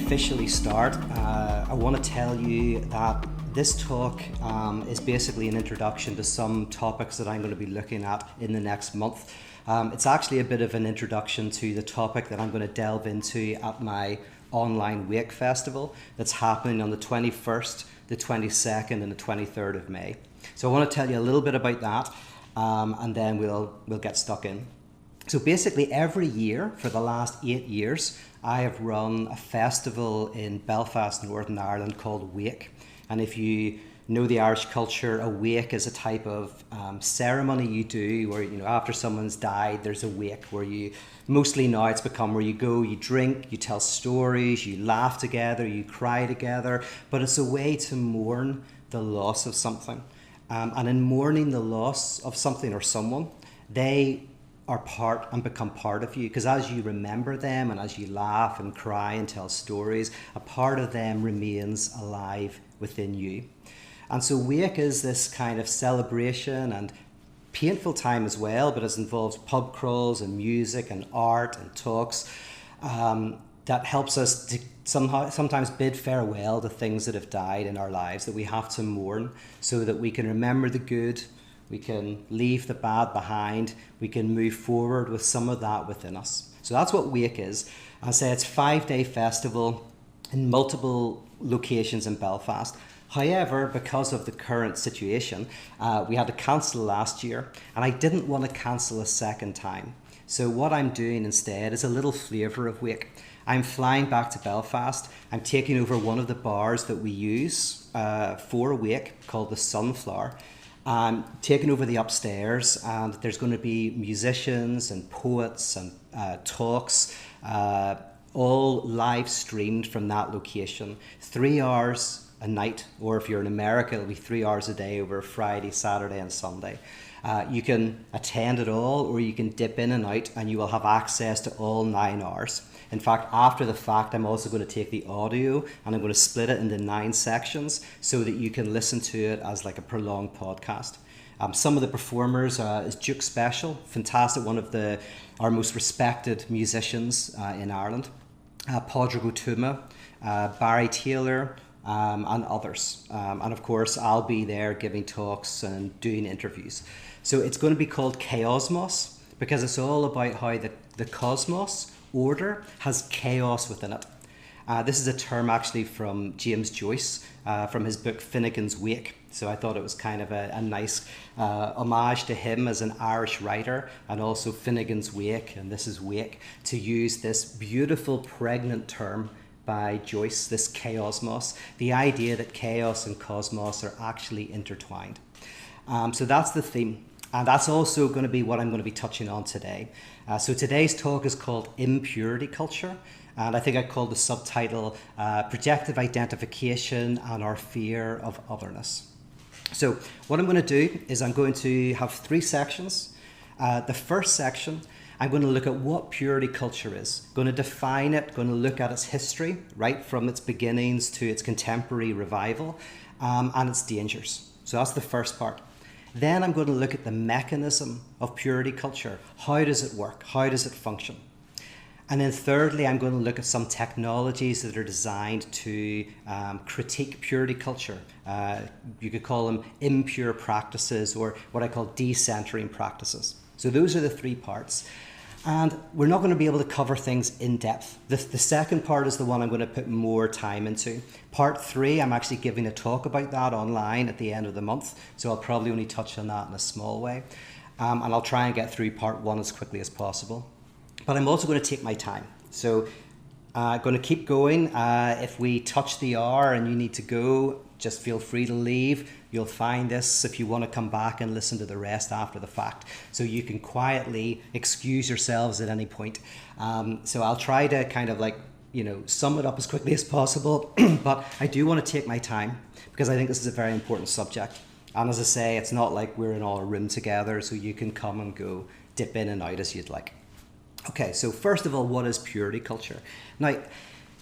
officially start, I want to tell you that this talk is basically an introduction to some topics that I'm going to be looking at in the next month. It's actually a bit of an introduction to the topic that I'm going to delve into at my online Wake Festival that's happening on the 21st, the 22nd and the 23rd of May. So I want to tell you a little bit about that and then we'll get stuck in. So basically every year for the last 8 years, I have run a festival in Belfast, Northern Ireland called Wake. And if you know the Irish culture, a wake is a type of ceremony you do where, after someone's died, there's a wake where you, mostly now it's become where you go, you drink, you tell stories, you laugh together, you cry together, but it's a way to mourn the loss of something. And in mourning the loss of something or someone, they are part and become part of you, because as you remember them and as you laugh and cry and tell stories, a part of them remains alive within you. And so Wake is this kind of celebration and painful time as well, but it involves pub crawls and music and art and talks that helps us to sometimes bid farewell to things that have died in our lives that we have to mourn so that we can remember the good, we can leave the bad behind, we can move forward with some of that within us. So that's what Wake is. I say it's a 5-day festival in multiple locations in Belfast. However, because of the current situation, we had to cancel last year and I didn't want to cancel a second time. So what I'm doing instead is a little flavour of Wake. I'm flying back to Belfast. I'm taking over one of the bars that we use for Wake called the Sunflower. I'm taking over the upstairs and there's going to be musicians and poets and talks, all live streamed from that location. 3 hours a night, or if you're in America, it'll be 3 hours a day over Friday, Saturday and Sunday. You can attend it all or you can dip in and out and you will have access to all 9 hours. In fact, after the fact, I'm also going to take the audio and I'm going to split it into 9 sections so that you can listen to it as like a prolonged podcast. Some of the performers is Duke Special, fantastic, one of our most respected musicians in Ireland, Padraig O'Tuama, Barry Taylor, and others. And of course, I'll be there giving talks and doing interviews. So it's going to be called Chaosmos because it's all about how the cosmos order has chaos within it. This is a term actually from James Joyce from his book Finnegan's Wake. So I thought it was kind of a nice homage to him as an Irish writer, and also Finnegan's Wake, and this is Wake, to use this beautiful pregnant term by Joyce, this chaosmos, the idea that chaos and cosmos are actually intertwined. So that's the theme. And that's also going to be what I'm going to be touching on today. So today's talk is called Impurity Culture. And I think I called the subtitle Projective Identification and Our Fear of Otherness. So what I'm going to do is I'm going to have 3 sections. The first section, I'm going to look at what purity culture is, going to define it, going to look at its history, right from its beginnings to its contemporary revival, and its dangers. So that's the first part. Then I'm going to look at the mechanism of purity culture. How does it work? How does it function? And then thirdly, I'm going to look at some technologies that are designed to critique purity culture. You could call them impure practices or what I call decentering practices. So those are the 3 parts. And we're not going to be able to cover things in depth. The second part is the one I'm going to put more time into. Part 3, I'm actually giving a talk about that online at the end of the month. So I'll probably only touch on that in a small way. And I'll try and get through part 1 as quickly as possible. But I'm also going to take my time. So I'm going to keep going. If we touch the hour and you need to go, just feel free to leave. You'll find this if you want to come back and listen to the rest after the fact. So you can quietly excuse yourselves at any point. So I'll try to kind of sum it up as quickly as possible. But I do want to take my time because I think this is a very important subject. And as I say, it's not like we're in all a room together, so you can come and go, dip in and out as you'd like. Okay, so first of all, what is purity culture? Now,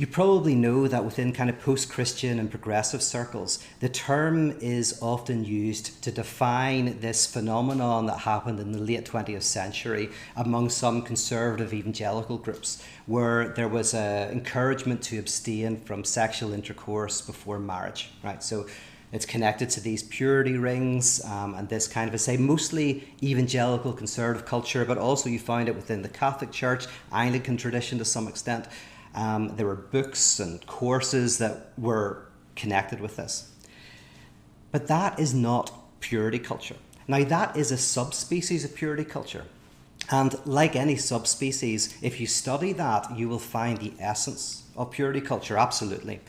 You probably know that within kind of post-Christian and progressive circles, the term is often used to define this phenomenon that happened in the late 20th century among some conservative evangelical groups, where there was an encouragement to abstain from sexual intercourse before marriage, right? So it's connected to these purity rings and this kind of, mostly evangelical conservative culture, but also you find it within the Catholic Church, Anglican tradition to some extent. There were books and courses that were connected with this. But that is not purity culture. Now, that is a subspecies of purity culture. And like any subspecies, if you study that, you will find the essence of purity culture, absolutely.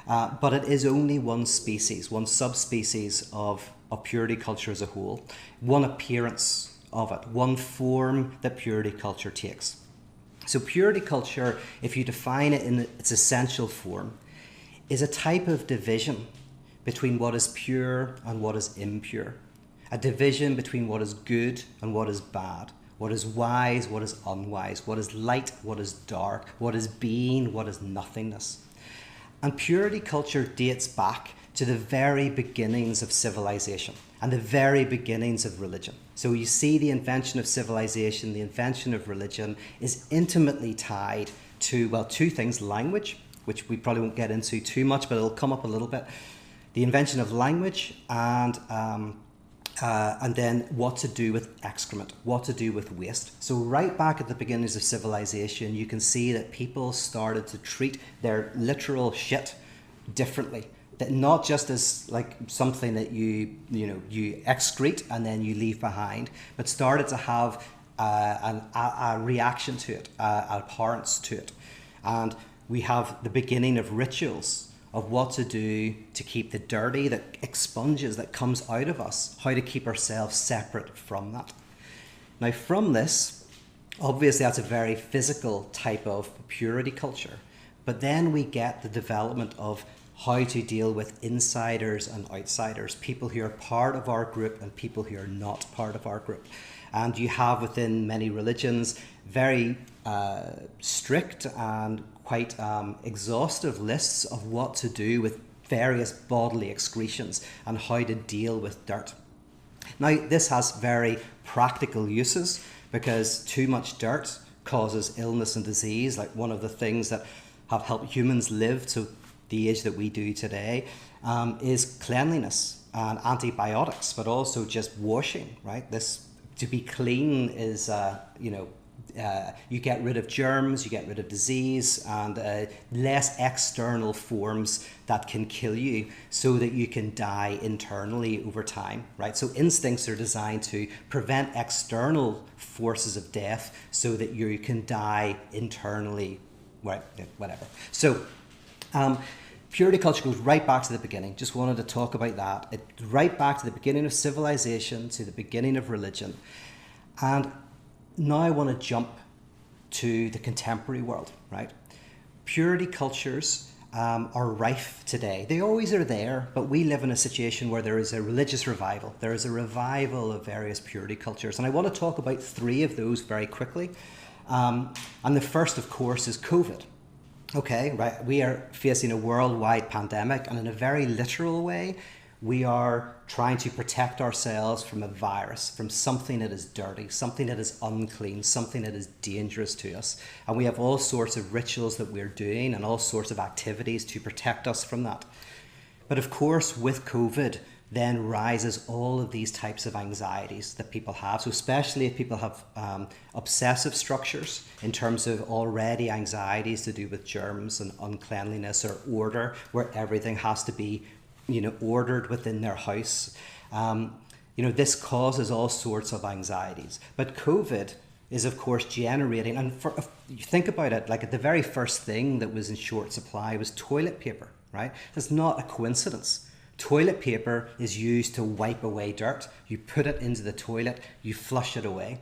But it is only one species, one subspecies of purity culture as a whole, one appearance of it, one form that purity culture takes. So purity culture, if you define it in its essential form, is a type of division between what is pure and what is impure. A division between what is good and what is bad, what is wise, what is unwise, what is light, what is dark, what is being, what is nothingness. And purity culture dates back to the very beginnings of civilization and the very beginnings of religion. So you see the invention of civilization, the invention of religion is intimately tied to, well, two things: language, which we probably won't get into too much, but it'll come up a little bit. The invention of language and then what to do with excrement, what to do with waste. So right back at the beginnings of civilization, you can see that people started to treat their literal shit differently. That not just as like something that you excrete and then you leave behind, but started to have a reaction to it, an abhorrence to it. And we have the beginning of rituals of what to do to keep the dirty that expunges, that comes out of us, how to keep ourselves separate from that. Now from this, obviously that's a very physical type of purity culture, but then we get the development of how to deal with insiders and outsiders, people who are part of our group and people who are not part of our group. And you have within many religions very strict and quite exhaustive lists of what to do with various bodily excretions and how to deal with dirt. Now, this has very practical uses because too much dirt causes illness and disease. Like one of the things that have helped humans live to the age that we do today is cleanliness and antibiotics, but also just washing, right? This, to be clean is, you get rid of germs, you get rid of disease and less external forms that can kill you so that you can die internally over time, right? So instincts are designed to prevent external forces of death so that you can die internally, right? Whatever. So, purity culture goes right back to the beginning. Just wanted to talk about that. Right back to the beginning of civilization, to the beginning of religion. And now I want to jump to the contemporary world, right? Purity cultures are rife today. They always are there, but we live in a situation where there is a religious revival. There is a revival of various purity cultures. And I want to talk about three of those very quickly. And the first, of course, is COVID. Okay, right. We are facing a worldwide pandemic, and in a very literal way, we are trying to protect ourselves from a virus, from something that is dirty, something that is unclean, something that is dangerous to us. And we have all sorts of rituals that we're doing and all sorts of activities to protect us from that. But of course, with COVID, then rises all of these types of anxieties that people have. So especially if people have obsessive structures in terms of already anxieties to do with germs and uncleanliness or order, where everything has to be, ordered within their house. This causes all sorts of anxieties. But COVID is of course generating, and if you think about it, like the very first thing that was in short supply was toilet paper, right? It's not a coincidence. Toilet paper is used to wipe away dirt. You put it into the toilet, you flush it away,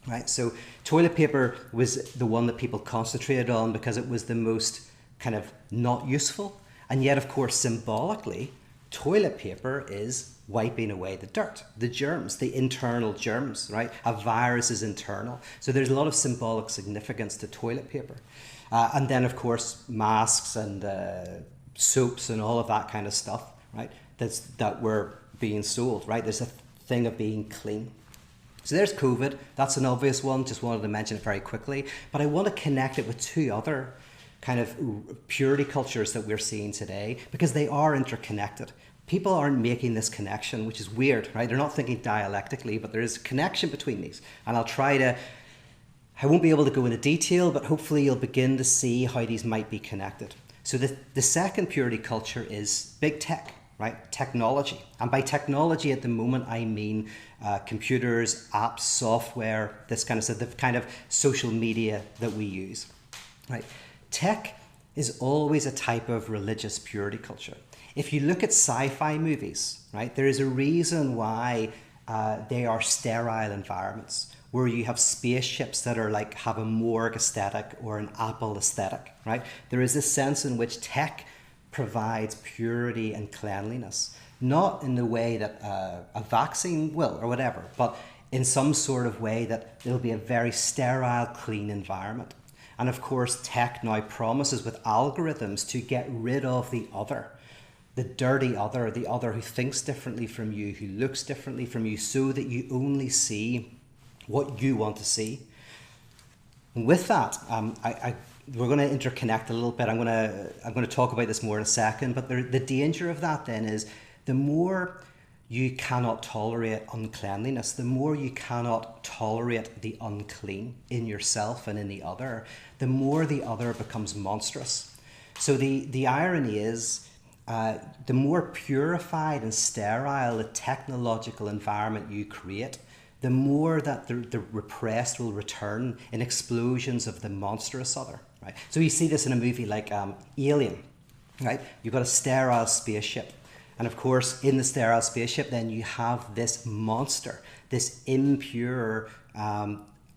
right? So toilet paper was the one that people concentrated on because it was the most kind of not useful. And yet, of course, symbolically, toilet paper is wiping away the dirt, the germs, the internal germs, right? A virus is internal. So there's a lot of symbolic significance to toilet paper. And then, of course, masks and soaps and all of that kind of stuff, right? That were being sold, right? There's a thing of being clean. So there's COVID. That's an obvious one. Just wanted to mention it very quickly. But I want to connect it with two other kind of purity cultures that we're seeing today, because they are interconnected. People aren't making this connection, which is weird, right? They're not thinking dialectically, but there is a connection between these. And I won't be able to go into detail, but hopefully you'll begin to see how these might be connected. So the second purity culture is big tech, right? Technology. And by technology at the moment, I mean computers, apps, software, this kind of stuff, the kind of social media that we use, right? Tech is always a type of religious purity culture. If you look at sci-fi movies, right, there is a reason why they are sterile environments, where you have spaceships that are like have a morgue aesthetic or an Apple aesthetic, right? There is this sense in which tech provides purity and cleanliness, not in the way that a vaccine will or whatever, but in some sort of way that it'll be a very sterile, clean environment. And of course, tech now promises with algorithms to get rid of the other, the dirty other, the other who thinks differently from you, who looks differently from you, so that you only see what you want to see. And with that, we're going to interconnect a little bit. I'm going to talk about this more in a second, but the danger of that then is the more you cannot tolerate uncleanliness, the more you cannot tolerate the unclean in yourself and in the other, the more the other becomes monstrous. So the irony is, the more purified and sterile the technological environment you create, the more that the repressed will return in explosions of the monstrous other, right? So you see this in a movie like Alien, right? You've got a sterile spaceship. And of course, in the sterile spaceship, then you have this monster, this impure,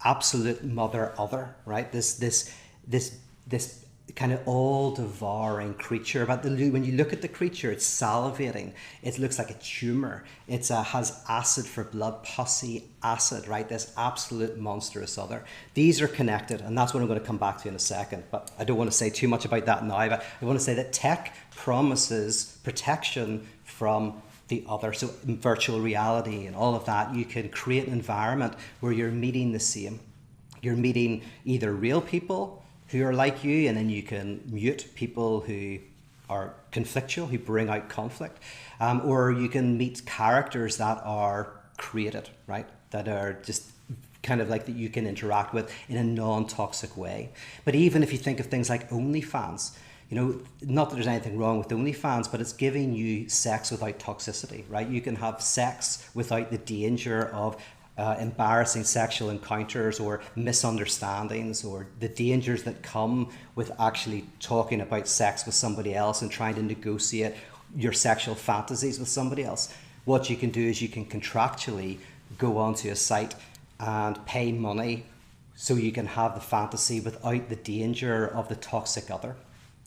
absolute mother other, right? This kind of all-devouring creature. But when you look at the creature, it's salivating. It looks like a tumor. It has acid for blood, pussy acid, right? This absolute monstrous other. These are connected, and that's what I'm going to come back to in a second. But I don't want to say too much about that now. But I want to say that tech promises protection from the other. So in virtual reality and all of that, you can create an environment where you're meeting the same. You're meeting either real people who are like you, and then you can mute people who are conflictual, who bring out conflict, or you can meet characters that are created, right? That are just kind of like that you can interact with in a non-toxic way. But even if you think of things like OnlyFans, you know, not that there's anything wrong with OnlyFans, but it's giving you sex without toxicity, right? You can have sex without the danger of embarrassing sexual encounters or misunderstandings, or the dangers that come with actually talking about sex with somebody else and trying to negotiate your sexual fantasies with somebody else. What you can do is you can contractually go onto a site and pay money so you can have the fantasy without the danger of the toxic other.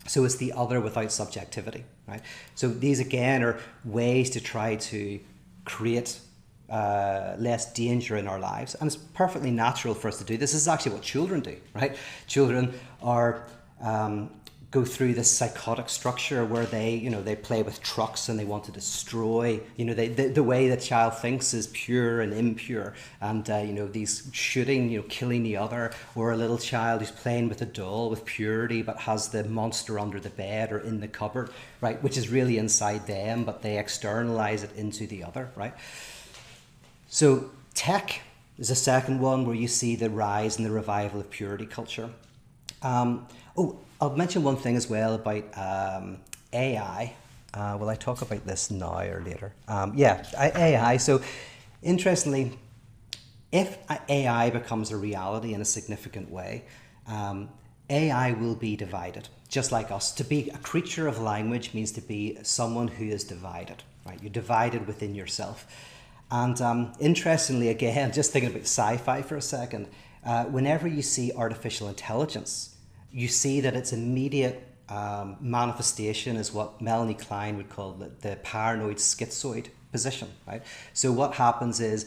So it's the other without subjectivity, right? So these again are ways to try to create less danger in our lives, and it's perfectly natural for us to do this. This is actually what children do, right? Children are go through this psychotic structure where they play with trucks and they want to destroy. The way the child thinks is pure and impure, and these shooting, killing the other, or a little child who's playing with a doll with purity but has the monster under the bed or in the cupboard, right? Which is really inside them, but they externalize it into the other, right? So tech is a second one where you see the rise and the revival of purity culture. I'll mention one thing as well about AI. Will I talk about this now or later? AI. So interestingly, if AI becomes a reality in a significant way, AI will be divided, just like us. To be a creature of language means to be someone who is divided, right? You're divided within yourself. And interestingly, again, just thinking about sci-fi for a second, whenever you see artificial intelligence, you see that its immediate manifestation is what Melanie Klein would call the paranoid schizoid position, right? So what happens is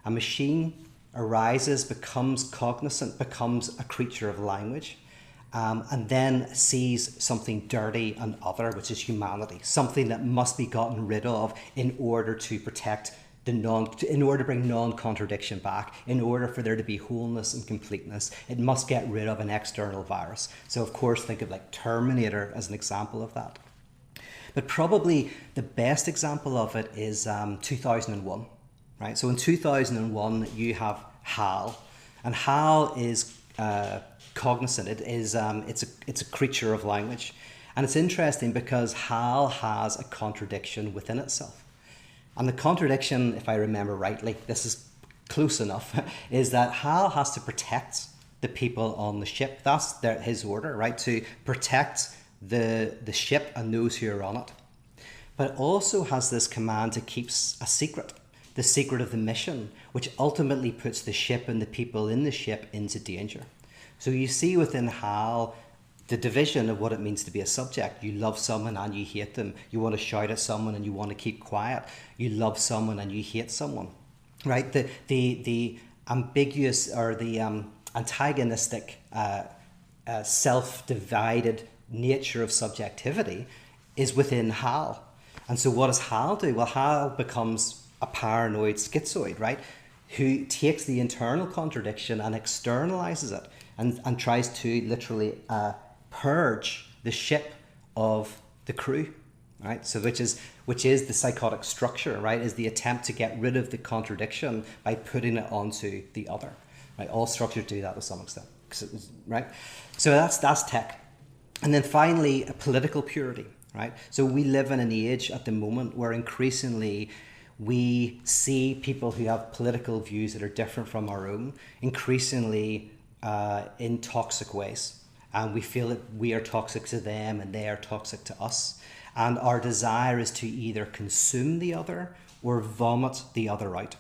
a machine arises, becomes cognizant, becomes a creature of language, and then sees something dirty and other, which is humanity, something that must be gotten rid of in order to protect in order to bring non-contradiction back, in order for there to be wholeness and completeness. It must get rid of an external virus. So of course, think of like Terminator as an example of that. But probably the best example of it is 2001, right? So in 2001, you have HAL, and HAL is cognizant. It is it's a creature of language, and it's interesting because HAL has a contradiction within itself, and the contradiction, if I remember rightly, this is close enough, is that HAL has to protect the people on the ship. That's his order, right? To protect the ship and those who are on it, but also has this command to keep a secret, the secret of the mission, which ultimately puts the ship and the people in the ship into danger. So you see within HAL the division of what it means to be a subject. You love someone and you hate them. You want to shout at someone and you want to keep quiet. You love someone and you hate someone, right? The ambiguous or the antagonistic self-divided nature of subjectivity is within HAL. And so what does HAL do? Well, HAL becomes a paranoid schizoid, right? Who takes the internal contradiction and externalizes it and tries to literally purge the ship of the crew, right? So which is the psychotic structure, right? Is the attempt to get rid of the contradiction by putting it onto the other, right? All structures do that to some extent, right? So that's tech. And then finally, a political purity, right? So we live in an age at the moment where increasingly we see people who have political views that are different from our own, increasingly in toxic ways. And we feel that we are toxic to them and they are toxic to us. And our desire is to either consume the other or vomit the other out.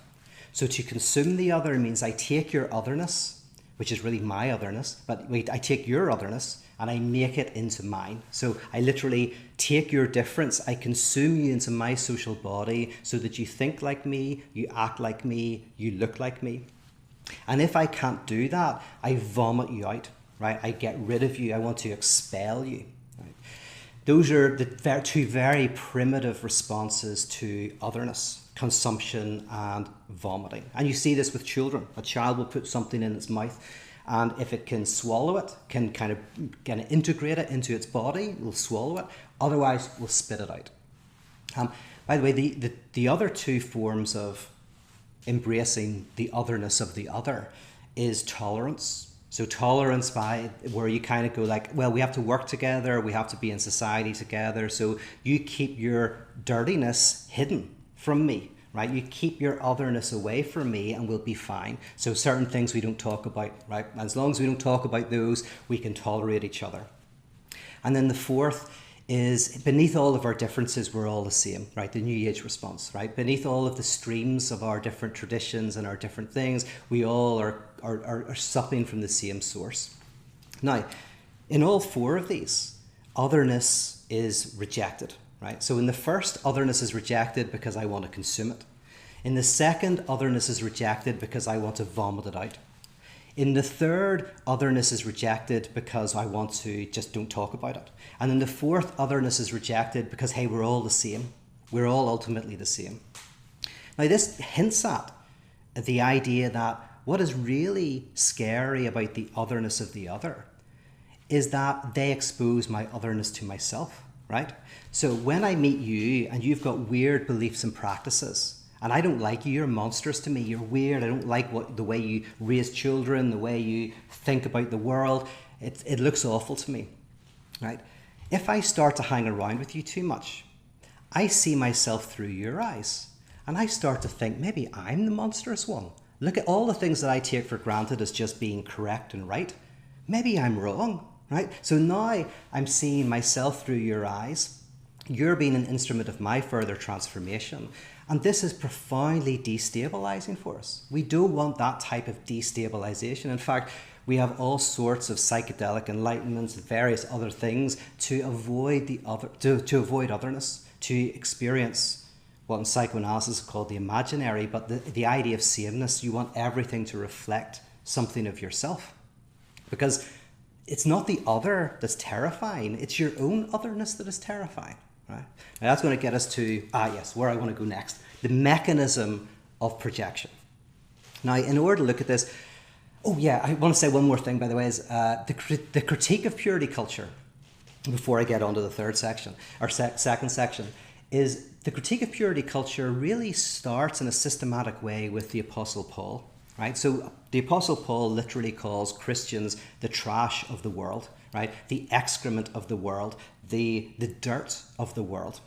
So to consume the other means I take your otherness, which is really my otherness, but I take your otherness and I make it into mine. So I literally take your difference, I consume you into my social body so that you think like me, you act like me, you look like me. And if I can't do that, I vomit you out, right? I get rid of you, I want to expel you. Right? Those are the two very primitive responses to otherness: consumption and vomiting. And you see this with children. A child will put something in its mouth, and if it can swallow it, can kind of integrate it into its body, it will swallow it. Otherwise, will spit it out. By the way, the other two forms of embracing the otherness of the other is tolerance. So tolerance, by where you kind of go like, well, we have to work together, we have to be in society together, so you keep your dirtiness hidden from me, right? You keep your otherness away from me and we'll be fine. So certain things we don't talk about, right? As long as we don't talk about those, we can tolerate each other. And then the fourth is, beneath all of our differences, we're all the same, right? The New Age response, right? Beneath all of the streams of our different traditions and our different things, we all are supping from the same source. Now, in all four of these, otherness is rejected, right? So in the first, otherness is rejected because I want to consume it. In the second, otherness is rejected because I want to vomit it out. In the third, otherness is rejected because I want to just don't talk about it. And in the fourth, otherness is rejected because, hey, we're all the same. We're all ultimately the same. Now, this hints at the idea that what is really scary about the otherness of the other is that they expose my otherness to myself, right? So when I meet you and you've got weird beliefs and practices, and I don't like you, you're monstrous to me, you're weird, I don't like the way you raise children, the way you think about the world, it looks awful to me, right? If I start to hang around with you too much, I see myself through your eyes, and I start to think, maybe I'm the monstrous one. Look at all the things that I take for granted as just being correct and right. Maybe I'm wrong, right? So now I'm seeing myself through your eyes. You're being an instrument of my further transformation. And this is profoundly destabilizing for us. We don't want that type of destabilization. In fact, we have all sorts of psychedelic enlightenments, various other things to avoid to avoid otherness, to experience what in psychoanalysis is called the imaginary, but the idea of sameness. You want everything to reflect something of yourself. Because it's not the other that's terrifying, it's your own otherness that is terrifying. Right? Now that's going to get us to, where I want to go next. The mechanism of projection. Now, in order to look at this, I want to say one more thing, by the way, is the critique of purity culture, before I get on to the third section, or second section, is the critique of purity culture really starts in a systematic way with the Apostle Paul. Right? So the Apostle Paul literally calls Christians the trash of the world, right? The excrement of the world, the dirt of the world.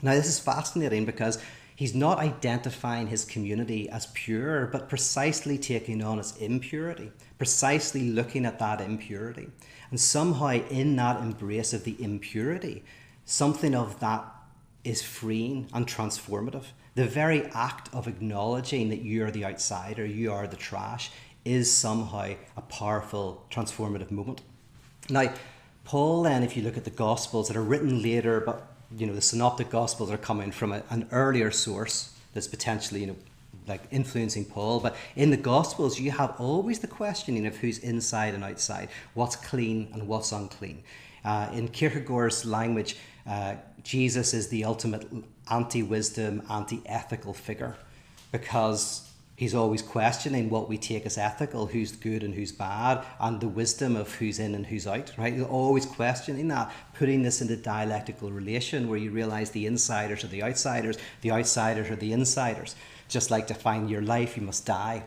Now, this is fascinating because he's not identifying his community as pure, but precisely taking on its impurity, precisely looking at that impurity. And somehow in that embrace of the impurity, something of that is freeing and transformative. The very act of acknowledging that you are the outsider, you are the trash, is somehow a powerful transformative moment. Now, Paul then, if you look at the Gospels that are written later, but the Synoptic Gospels are coming from an earlier source that's potentially, like influencing Paul. But in the Gospels, you have always the questioning of who's inside and outside, what's clean and what's unclean. In Kierkegaard's language, Jesus is the ultimate anti-wisdom, anti-ethical figure, because he's always questioning what we take as ethical, who's good and who's bad, and the wisdom of who's in and who's out, right? He's always questioning that, putting this into dialectical relation where you realize the insiders are the outsiders are the insiders. Just like to find your life, you must die.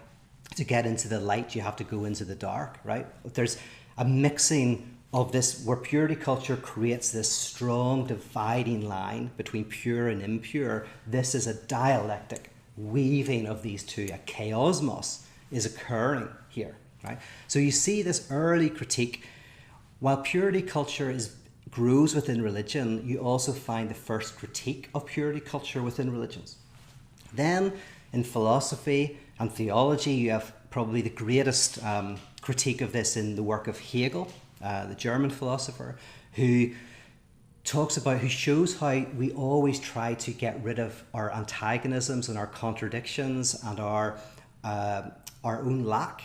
To get into the light, you have to go into the dark, right? There's a mixing of this where purity culture creates this strong dividing line between pure and impure. This is a dialectic weaving of these two. A chaosmos is occurring here, right? So you see this early critique. While purity culture grows within religion, you also find the first critique of purity culture within religions. Then in philosophy and theology, you have probably the greatest critique of this in the work of Hegel, the German philosopher, who shows how we always try to get rid of our antagonisms and our contradictions and our own lack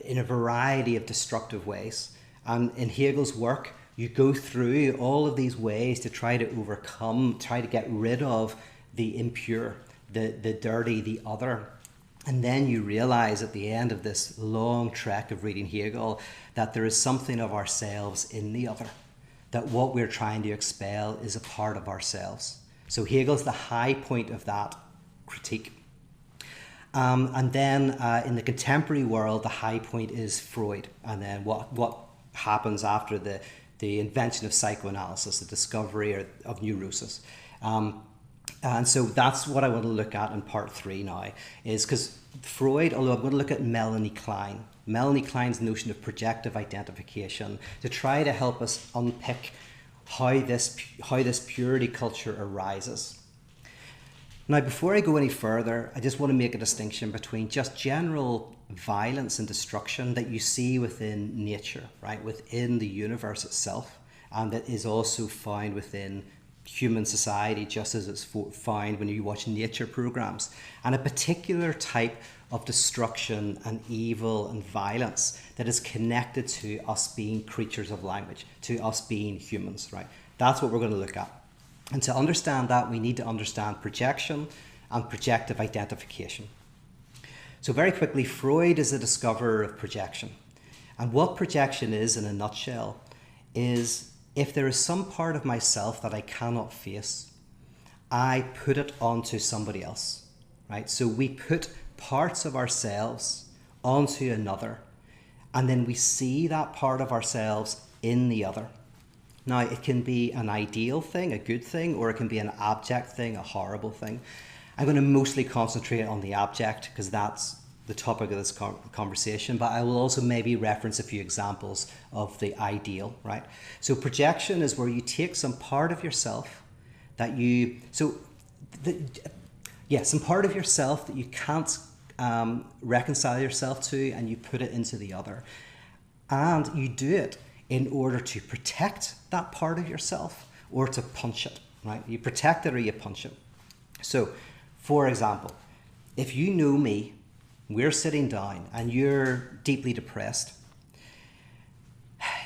in a variety of destructive ways. And in Hegel's work, you go through all of these ways to try to overcome, try to get rid of the impure, the dirty, the other. And then you realize at the end of this long trek of reading Hegel that there is something of ourselves in the other, that what we're trying to expel is a part of ourselves. So Hegel's the high point of that critique. And then in the contemporary world, the high point is Freud. And then what happens after the invention of psychoanalysis, the discovery of neurosis. And so that's what I want to look at in part 3 now, is because Freud, although I'm going to look at Melanie Klein's notion of projective identification to try to help us unpick how this purity culture arises. Now, before I go any further, I just want to make a distinction between just general violence and destruction that you see within nature, right, within the universe itself, and that is also found within human society, just as it's found when you watch nature programs, and a particular type of destruction and evil and violence that is connected to us being creatures of language, to us being humans, right? That's what we're going to look at. And to understand that, we need to understand projection and projective identification. So very quickly, Freud is the discoverer of projection. And what projection is, in a nutshell, is if there is some part of myself that I cannot face, I put it onto somebody else, right? So we put parts of ourselves onto another, and then we see that part of ourselves in the other. Now, it can be an ideal thing, a good thing, or it can be an abject thing, a horrible thing. I'm going to mostly concentrate on the abject because that's the topic of this conversation, but I will also maybe reference a few examples of the ideal, right? So projection is where you take some part of yourself that some part of yourself that you can't reconcile yourself to, and you put it into the other. And you do it in order to protect that part of yourself or to punch it, right? You protect it or you punch it. So, for example, if you know me, we're sitting down and you're deeply depressed,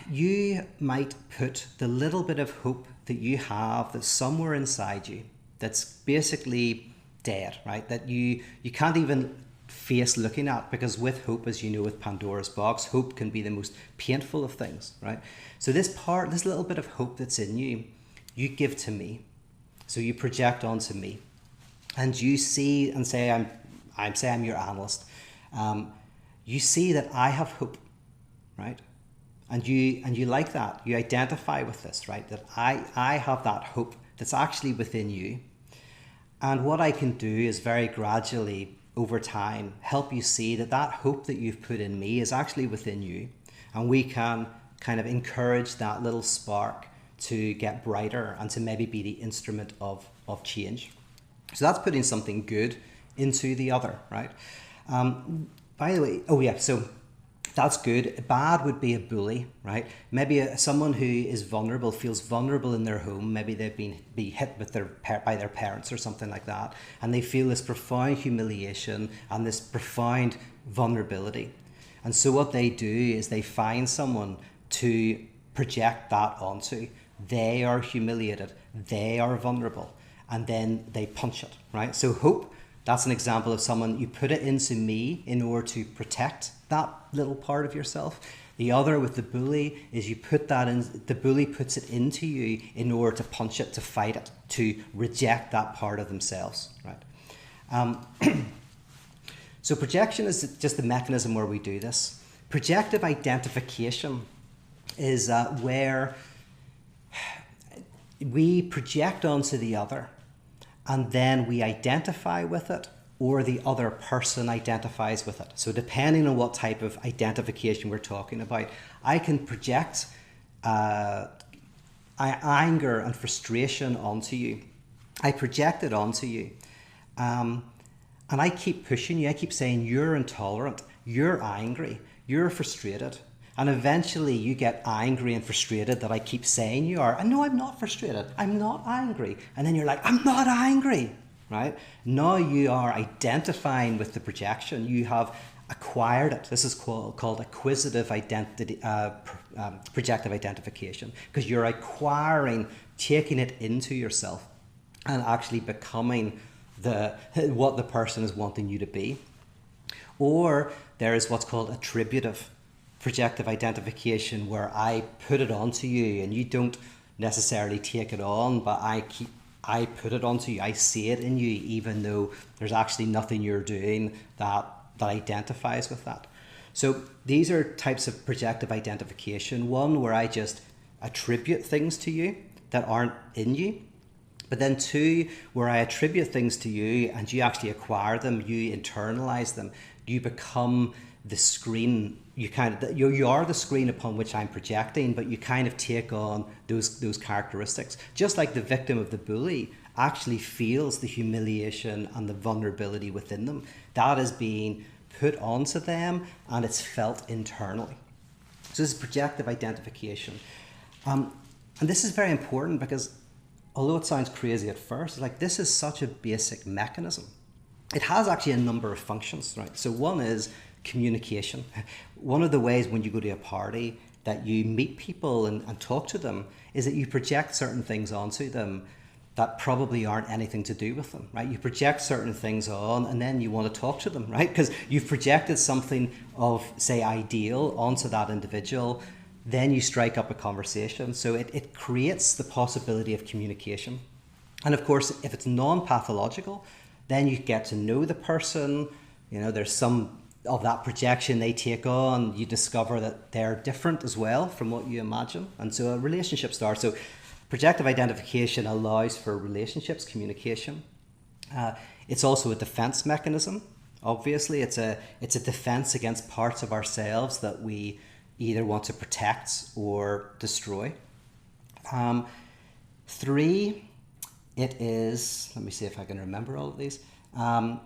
you might put the little bit of hope that you have that's somewhere inside you that's basically dead, right? That you can't even face looking at, because with hope, as you know, with Pandora's box, hope can be the most painful of things, right? So this little bit of hope that's in you, you give to me. So you project onto me, and you see and say, I'm your analyst. You see that I have hope, right? And you like that. You identify with this, right? That I have that hope that's actually within you. And what I can do is very gradually, over time, help you see that that hope that you've put in me is actually within you. And we can kind of encourage that little spark to get brighter and to maybe be the instrument of change. So that's putting something good into the other, right? By the way, so that's good. Bad would be a bully, right? Maybe someone who is vulnerable, feels vulnerable in their home. Maybe they've been hit with by their parents or something like that, and they feel this profound humiliation and this profound vulnerability. And so what they do is they find someone to project that onto. They are humiliated, they are vulnerable, and then they punch it, right? So hope, that's an example of someone, you put it into me in order to protect that little part of yourself. The other with the bully is you put that in, the bully puts it into you in order to punch it, to fight it, to reject that part of themselves, right? So projection is just the mechanism where we do this. Projective identification is where we project onto the other, and then we identify with it, or the other person identifies with it. So depending on what type of identification we're talking about, I can project anger and frustration onto you. I project it onto you. And I keep pushing you. I keep saying, you're intolerant, you're angry, you're frustrated. And eventually you get angry and frustrated that I keep saying you are. And no, I'm not frustrated. I'm not angry. And then you're like, I'm not angry, right? Now you are identifying with the projection. You have acquired it. This is called acquisitive identity, projective identification, because you're acquiring, taking it into yourself and actually becoming what the person is wanting you to be. Or there is what's called attributive projective identification, where I put it onto you and you don't necessarily take it on, but I put it onto you. I see it in you, even though there's actually nothing you're doing that identifies with that. So these are types of projective identification. One, where I just attribute things to you that aren't in you. But then two, where I attribute things to you and you actually acquire them, you internalize them, you become the screen. You are the screen upon which I'm projecting, but you kind of take on those characteristics. Just like the victim of the bully actually feels the humiliation and the vulnerability within them. That is being put onto them and it's felt internally. So this is projective identification. And this is very important because although it sounds crazy at first, like this is such a basic mechanism. It has actually a number of functions, right? So one is communication. One of the ways when you go to a party that you meet people and talk to them is that you project certain things onto them that probably aren't anything to do with them, right? You project certain things on and then you want to talk to them, right? Because you've projected something of, say, ideal onto that individual, then you strike up a conversation. So it creates the possibility of communication. And of course, if it's non-pathological, then you get to know the person. You know, there's some of that projection they take on, you discover that they're different as well from what you imagine. And so a relationship starts. So projective identification allows for relationships, communication. It's also a defense mechanism. Obviously, it's a defense against parts of ourselves that we either want to protect or destroy. 3, it is, let me see if I can remember all of these. What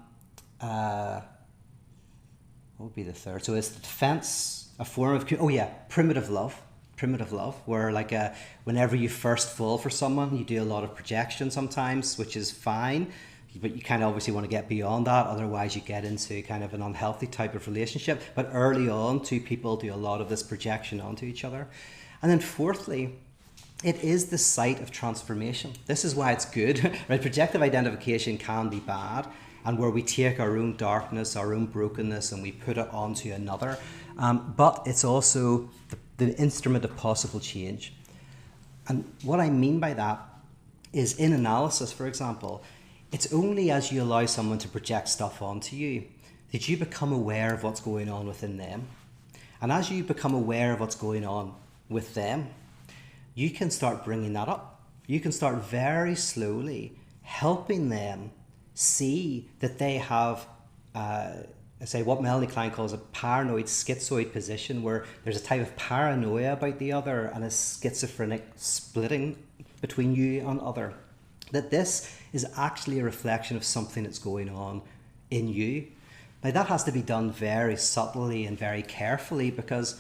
would be the third? So it's the defense, a form of, primitive love. Primitive love, where like whenever you first fall for someone, you do a lot of projection sometimes, which is fine. but you kind of obviously want to get beyond that, otherwise you get into kind of an unhealthy type of relationship. But early on, two people do a lot of this projection onto each other. And then fourthly, it is the site of transformation. This is why it's good, right? Projective identification can be bad, and where we take our own darkness, our own brokenness, and we put it onto another. But it's also the instrument of possible change. And what I mean by that is, in analysis, for example, it's only as you allow someone to project stuff onto you that you become aware of what's going on within them. And as you become aware of what's going on with them, you can start bringing that up. You can start very slowly helping them see that they have, say, what Melanie Klein calls a paranoid schizoid position, where there's a type of paranoia about the other and a schizophrenic splitting between you and other. That this is actually a reflection of something that's going on in you. Now, that has to be done very subtly and very carefully, because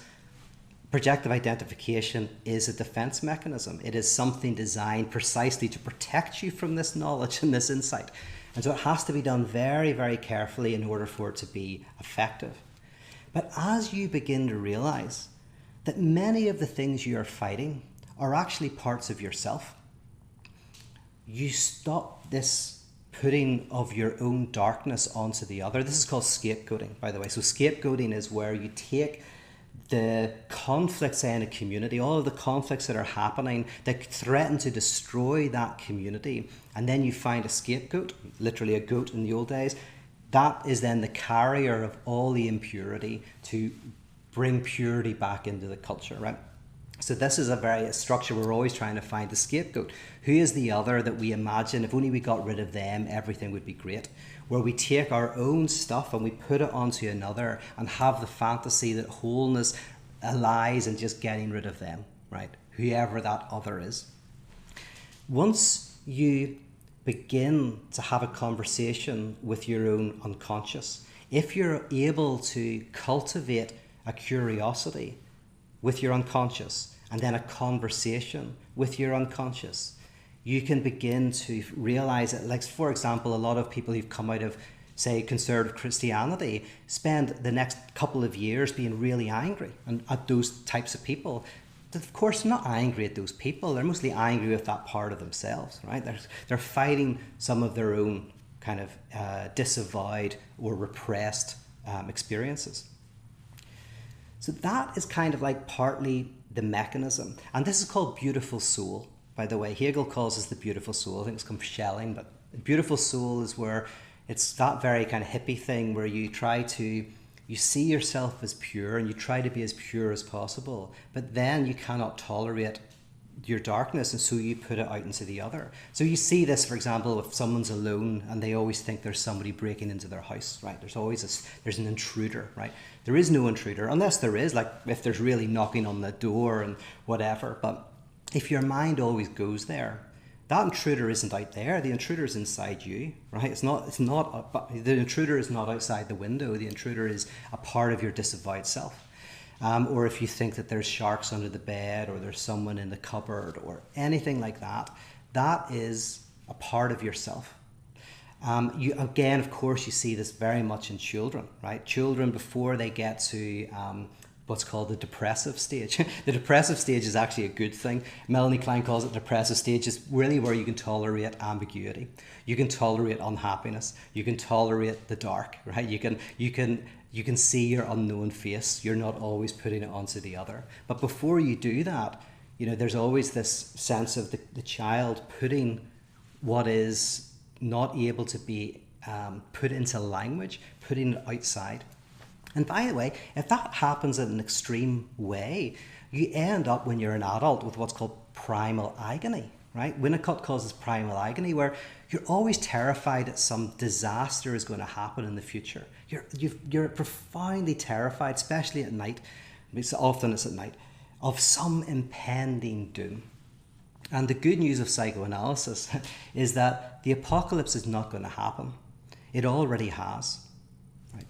projective identification is a defense mechanism. It is something designed precisely to protect you from this knowledge and this insight. And so it has to be done very, very carefully in order for it to be effective. But as you begin to realize that many of the things you are fighting are actually parts of yourself, you stop this putting of your own darkness onto the other. This is called scapegoating, by the way. So scapegoating is where you take the conflicts in a community, all of the conflicts that are happening that threaten to destroy that community, and then you find a scapegoat, literally a goat in the old days, that is then the carrier of all the impurity to bring purity back into the culture, right? So this is a structure we're always trying to find the scapegoat. Who is the other that we imagine if only we got rid of them, everything would be great? Where we take our own stuff and we put it onto another and have the fantasy that wholeness lies in just getting rid of them, right? Whoever that other is. Once you begin to have a conversation with your own unconscious, if you're able to cultivate a curiosity with your unconscious and then a conversation with your unconscious, you can begin to realize that, like, for example, a lot of people who've come out of, say, conservative Christianity spend the next couple of years being really angry at those types of people. Of course, they're not angry at those people. They're mostly angry with that part of themselves, right? They're fighting some of their own kind of disavowed or repressed experiences. So that is kind of like partly the mechanism. And this is called beautiful soul, by the way. Hegel calls this the beautiful soul. I think it's come from Schelling, but beautiful soul is where it's that very kind of hippie thing where you see yourself as pure and you try to be as pure as possible, but then you cannot tolerate your darkness, and so you put it out into the other. So you see this, for example, if someone's alone and they always think there's somebody breaking into their house, right? There's an intruder, right? There is no intruder, unless there is, like if there's really knocking on the door and whatever. But if your mind always goes there, that intruder isn't out there. The intruder is inside you, right? The intruder is not outside the window. The intruder is a part of your disavowed self. Or if you think that there's sharks under the bed, or there's someone in the cupboard, or anything like that, that is a part of yourself. Again, of course, you see this very much in children, right? Children, before they get to what's called the depressive stage. The depressive stage is actually a good thing. Melanie Klein calls it depressive stage. It's really where you can tolerate ambiguity. You can tolerate unhappiness. You can tolerate the dark, right? You can see your unknown face. You're not always putting it onto the other. But before you do that, there's always this sense of the child putting what is not able to be put into language, putting it outside. And by the way, if that happens in an extreme way, you end up, when you're an adult, with what's called primal agony, right? Winnicott calls this primal agony, where you're always terrified that some disaster is going to happen in the future. You're profoundly terrified, especially at night, often it's at night, of some impending doom. And the good news of psychoanalysis is that the apocalypse is not going to happen. It already has. Right?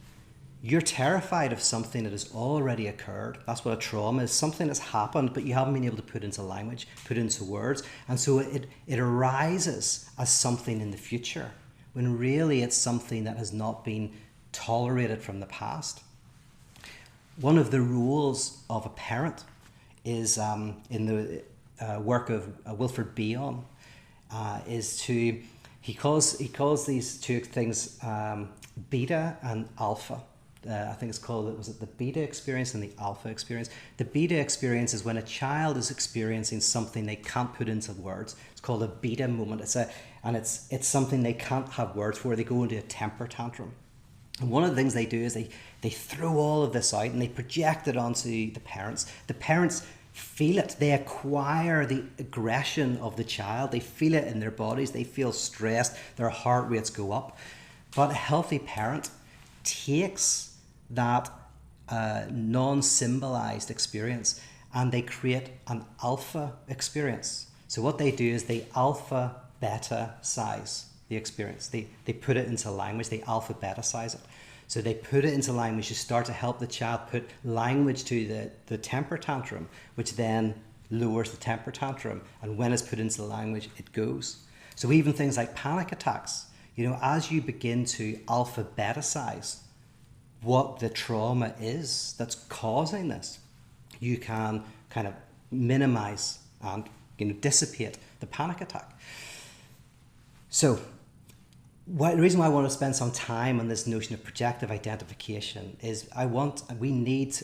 You're terrified of something that has already occurred. That's what a trauma is, something that's happened, but you haven't been able to put into language, put into words. And so it arises as something in the future. when really it's something that has not been tolerated from the past. One of the roles of a parent is in the work of Wilfred Bion is to, he calls these two things beta and alpha. I think it's called, was it the beta experience and the alpha experience? The beta experience is when a child is experiencing something they can't put into words. It's called a beta moment. It's something they can't have words for. They go into a temper tantrum. And one of the things they do is they throw all of this out and they project it onto the parents. The parents feel it. They acquire the aggression of the child. They feel it in their bodies. They feel stressed. Their heart rates go up. But a healthy parent takes that non-symbolized experience and they create an alpha experience. So what they do is they alpha beta size the experience. They put it into language. They alpha beta size it. So they put it into language. You start to help the child put language to the temper tantrum, which then lowers the temper tantrum. And when it's put into language, it goes. So even things like panic attacks, as you begin to alpha beta size what the trauma is that's causing this, you can kind of minimize and dissipate the panic attack. So the reason why I want to spend some time on this notion of projective identification is we need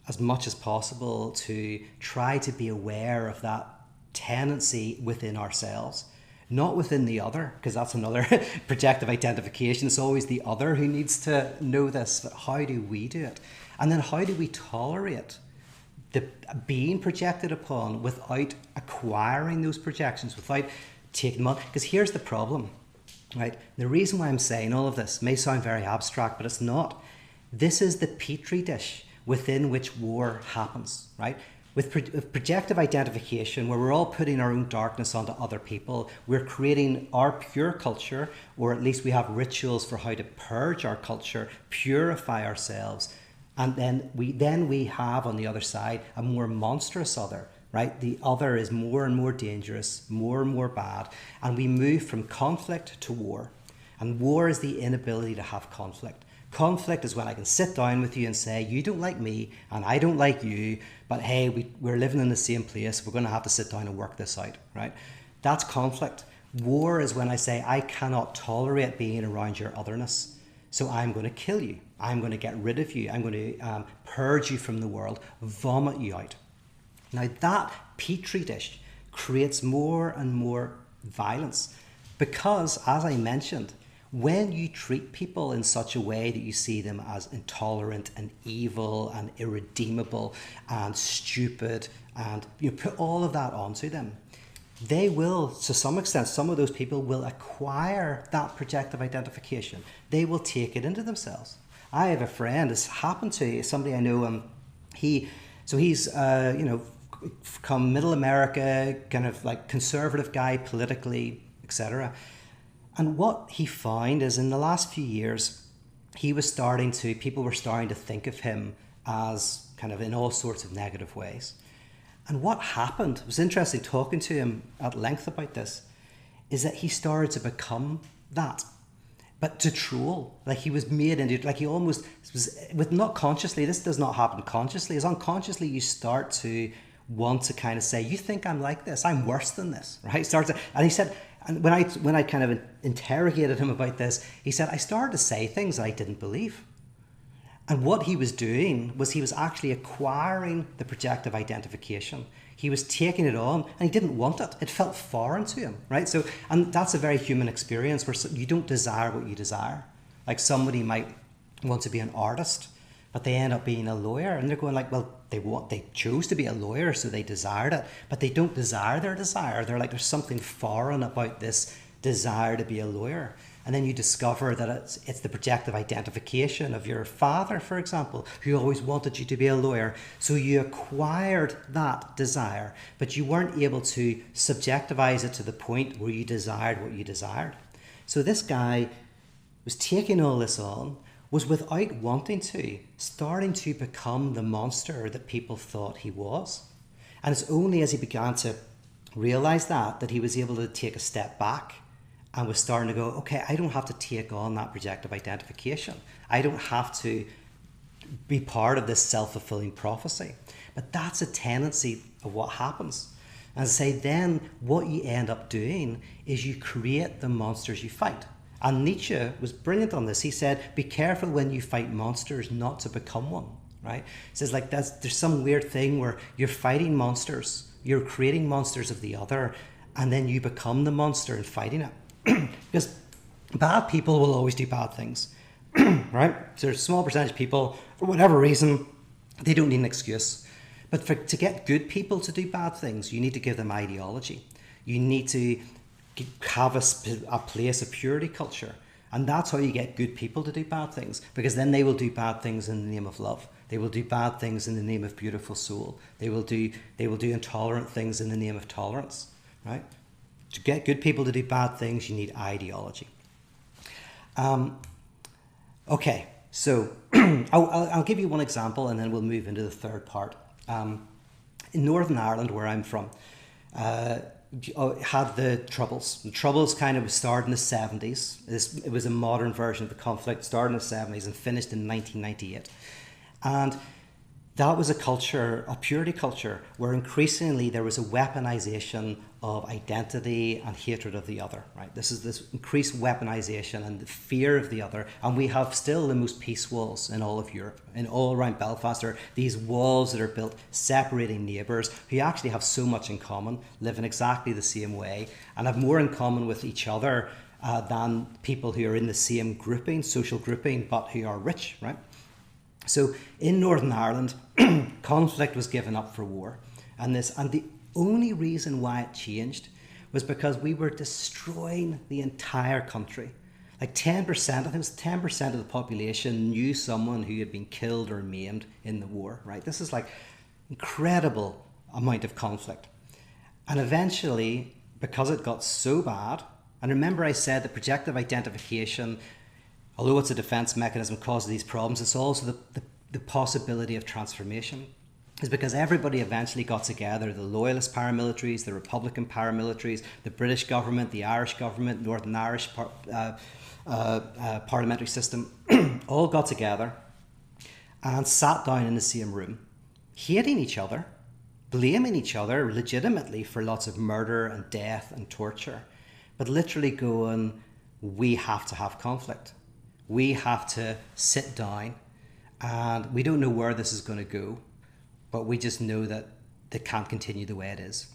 as much as possible to try to be aware of that tendency within ourselves, not within the other, because that's another projective identification. It's always the other who needs to know this, but how do we do it? And then how do we tolerate the being projected upon without acquiring those projections, without taking them on? Because here's the problem, right? The reason why I'm saying all of this may sound very abstract, but it's not. This is the petri dish within which war happens, right? With projective identification, where we're all putting our own darkness onto other people, we're creating our pure culture, or at least we have rituals for how to purge our culture, purify ourselves, and then we have on the other side a more monstrous other, right? The other is more and more dangerous, more and more bad, and we move from conflict to war. And war is the inability to have conflict. Conflict is when I can sit down with you and say, you don't like me and I don't like you, but hey, we're living in the same place. We're going to have to sit down and work this out, right? That's conflict. War is when I say, I cannot tolerate being around your otherness, so I'm going to kill you. I'm going to get rid of you. I'm going to purge you from the world, vomit you out. Now that petri dish creates more and more violence because, as I mentioned, when you treat people in such a way that you see them as intolerant and evil and irredeemable and stupid, and you put all of that onto them, they will, to some extent, some of those people will acquire that projective identification. They will take it into themselves. I have a friend, it's happened to somebody I know, he's from middle America, kind of like conservative guy politically, etc. And what he found is in the last few years, people were starting to think of him as kind of in all sorts of negative ways. And what happened, it was interesting talking to him at length about this, is that he started to become that. But to troll, like he was made into, like he almost was, with not consciously, this does not happen consciously, as unconsciously you start to want to kind of say, you think I'm like this, I'm worse than this, right? And he said, and when I kind of interrogated him about this, he said, I started to say things that I didn't believe. And what he was doing was he was actually acquiring the projective identification. He was taking it on and he didn't want it. It felt foreign to him, right? So, and that's a very human experience where you don't desire what you desire. Like somebody might want to be an artist, but they end up being a lawyer, and they're going like, well, they chose to be a lawyer, so they desired it, but they don't desire their desire. They're like, there's something foreign about this desire to be a lawyer. And then you discover that it's the projective identification of your father, for example, who always wanted you to be a lawyer. So you acquired that desire, but you weren't able to subjectivize it to the point where you desired what you desired. So this guy was taking all this on, was without wanting to, starting to become the monster that people thought he was. And it's only as he began to realize that he was able to take a step back and was starting to go, okay, I don't have to take on that projective identification. I don't have to be part of this self-fulfilling prophecy. But that's a tendency of what happens. And I say, then what you end up doing is you create the monsters you fight. And Nietzsche was brilliant on this. He said, be careful when you fight monsters not to become one, right? He says, like, there's some weird thing where you're fighting monsters, you're creating monsters of the other, and then you become the monster and fighting it. Because bad people will always do bad things, right? So there's a small percentage of people, for whatever reason, they don't need an excuse. But to get good people to do bad things, you need to give them ideology. You need to have a place of purity culture. And that's how you get good people to do bad things, because then they will do bad things in the name of love. They will do bad things in the name of beautiful soul. They will do intolerant things in the name of tolerance, right? To get good people to do bad things, you need ideology. Okay, so I'll give you one example and then we'll move into the third part. In Northern Ireland, where I'm from, had the Troubles. The Troubles kind of started in the 70s. It was a modern version of the conflict, started in the 70s and finished in 1998. And that was a culture, a purity culture, where increasingly there was a weaponization of identity and hatred of the other, right? This is this increased weaponization and the fear of the other. And we have still the most peace walls in all of Europe. And all around Belfast are these walls that are built separating neighbours who actually have so much in common, live in exactly the same way, and have more in common with each other than people who are in the same grouping, social grouping, but who are rich, right? So in Northern Ireland, conflict was given up for war. And the only reason why it changed was because we were destroying the entire country. Like 10%, I think it was 10% of the population knew someone who had been killed or maimed in the war, right? This is like incredible amount of conflict. And eventually, because it got so bad, and remember I said that projective identification, although it's a defense mechanism causes these problems, it's also the possibility of transformation. Is because everybody eventually got together, the loyalist paramilitaries, the Republican paramilitaries, the British government, the Irish government, Northern Irish parliamentary system, all got together and sat down in the same room, hating each other, blaming each other legitimately for lots of murder and death and torture, but literally going, we have to have conflict. We have to sit down, and we don't know where this is going to go, but we just know that it can't continue the way it is.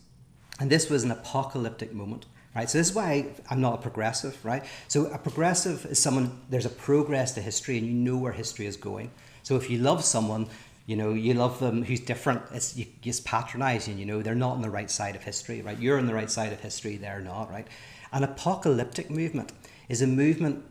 And this was an apocalyptic moment, right? So this is why I'm not a progressive, right? So a progressive is someone, there's a progress to history and you know where history is going. So if you love someone, you know, you love them who's different, it's patronizing, you know, they're not on the right side of history, right? You're on the right side of history, they're not, right? An apocalyptic movement is a movement,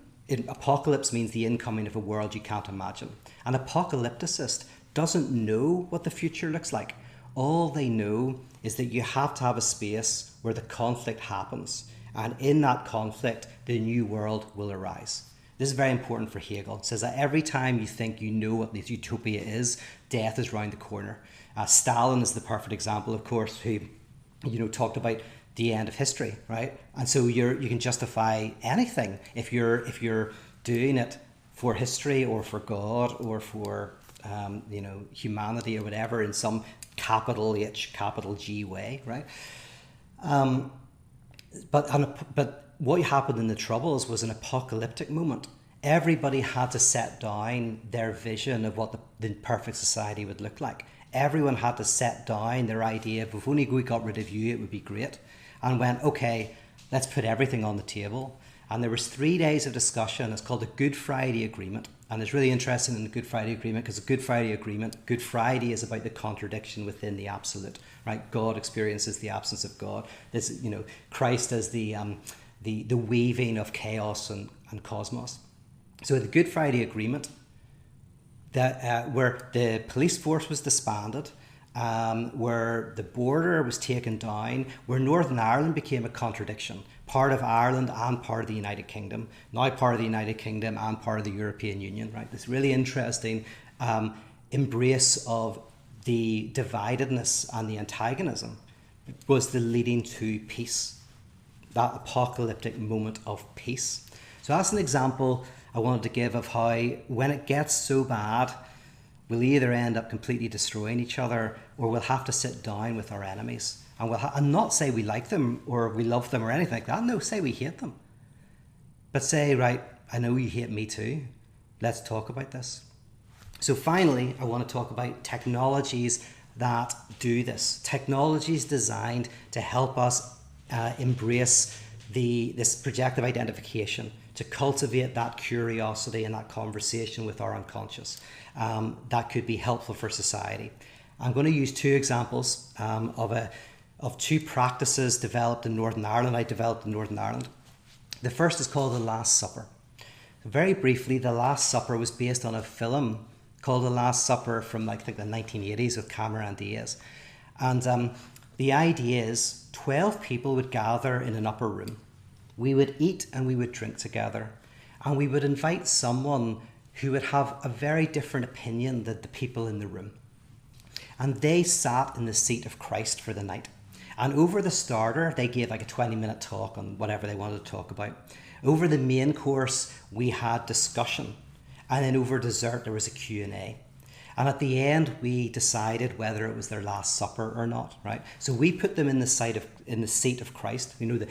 apocalypse means the incoming of a world you can't imagine. An apocalypticist doesn't know what the future looks like. All they know is that you have to have a space where the conflict happens. And in that conflict, the new world will arise. This is very important for Hegel. It says that every time you think you know what this utopia is, death is round the corner. Stalin is the perfect example, of course, who, you know, talked about the end of history, right? And so you can justify anything if you're doing it for history or for God or for you know, humanity or whatever in some capital H, capital G way, right? But what happened in the Troubles was an apocalyptic moment. Everybody had to set down their vision of what the perfect society would look like. Everyone had to set down their idea of if only we got rid of you, it would be great. And went, okay, let's put everything on the table. And there was 3 days of discussion. It's called the Good Friday Agreement. And it's really interesting in the Good Friday Agreement because the Good Friday Agreement, Good Friday is about the contradiction within the absolute, right? God experiences the absence of God. This, you know, Christ as the weaving of chaos and cosmos. So the Good Friday Agreement, that where the police force was disbanded, where the border was taken down, where Northern Ireland became a contradiction, part of Ireland and part of the United Kingdom, now part of the United Kingdom and part of the European Union, right? This really interesting embrace of the dividedness and the antagonism was the leading to peace. that apocalyptic moment of peace. So that's an example I wanted to give of how when it gets so bad, we'll either end up completely destroying each other, or we'll have to sit down with our enemies. And and not say we like them or we love them or anything like that. No, say we hate them. But say, right, I know you hate me too. Let's talk about this. So finally, I want to talk about technologies that do this. Technologies designed to help us embrace this projective identification, to cultivate that curiosity and that conversation with our unconscious. That could be helpful for society. I'm going to use two examples of two practices developed in Northern Ireland. I developed in Northern Ireland. The first is called The Last Supper. Very briefly, The Last Supper was based on a film called The Last Supper from, I think, the 1980s with Cameron Diaz. And the idea is 12 people would gather in an upper room. We would eat and we would drink together. And we would invite someone who would have a very different opinion than the people in the room. And they sat in the seat of Christ for the night. And over the starter, they gave like a 20-minute talk on whatever they wanted to talk about. Over the main course, we had discussion. And then over dessert, there was a Q&A. And at the end, we decided whether it was their last supper or not, right? So we put them in the seat of Christ. You know,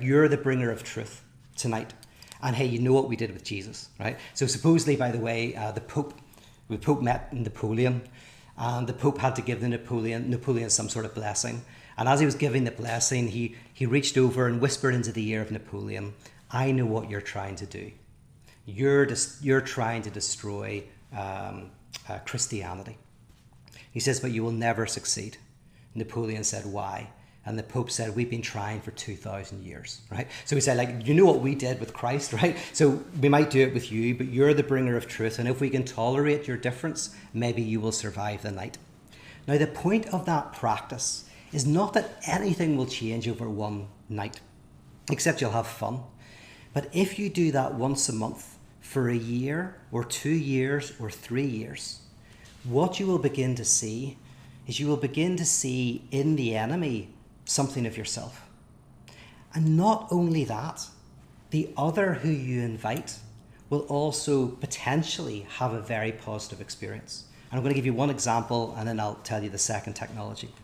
you're the bringer of truth tonight. And hey, you know what we did with Jesus, right? So supposedly, by the way, the Pope met Napoleon, and the Pope had to give Napoleon some sort of blessing. And as he was giving the blessing, he reached over and whispered into the ear of Napoleon, "I know what you're trying to do. You're trying to destroy Christianity." He says, "But you will never succeed." Napoleon said, "Why?" And the Pope said, "We've been trying for 2,000 years, right?" So he said, like, you know what we did with Christ, right? So we might do it with you, but you're the bringer of truth. And if we can tolerate your difference, maybe you will survive the night. Now, the point of that practice is not that anything will change over one night, except you'll have fun. But if you do that once a month for a year or 2 years or 3 years, what you will begin to see is you will begin to see in the enemy something of yourself. And not only that, the other who you invite will also potentially have a very positive experience. And I'm going to give you one example, and then I'll tell you the second technology.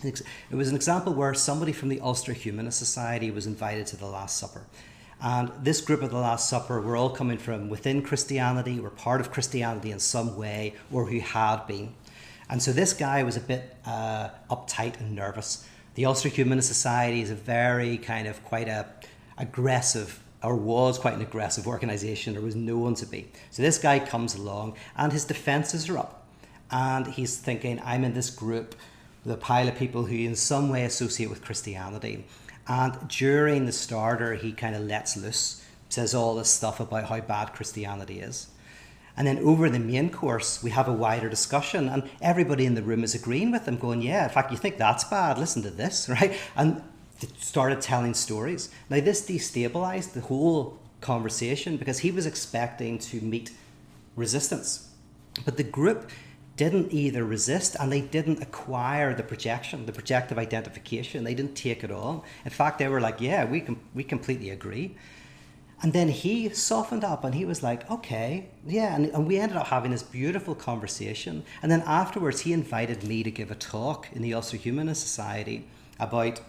It was an example where somebody from the Ulster Humanist Society was invited to the Last Supper. And this group of the Last Supper were all coming from within Christianity, were part of Christianity in some way, or who had been. And so this guy was a bit uptight and nervous. The Ulster Humanist Society is a very kind of quite a aggressive, or was quite an aggressive organisation, or was known to be. So this guy comes along and his defences are up. And he's thinking, I'm in this group with a pile of people who in some way associate with Christianity. And during the starter, he kind of lets loose, says all this stuff about how bad Christianity is. And then over the main course, we have a wider discussion, and everybody in the room is agreeing with him, going, yeah, in fact, you think that's bad, listen to this, right? And they started telling stories. Now, this destabilized the whole conversation because he was expecting to meet resistance. But the group didn't either resist, and they didn't acquire the projective identification. They didn't take it on. In fact, they were like, yeah, we completely agree. And then he softened up and he was like, okay, yeah. And we ended up having this beautiful conversation. And then afterwards, he invited me to give a talk in the Ulster Humanist Society about,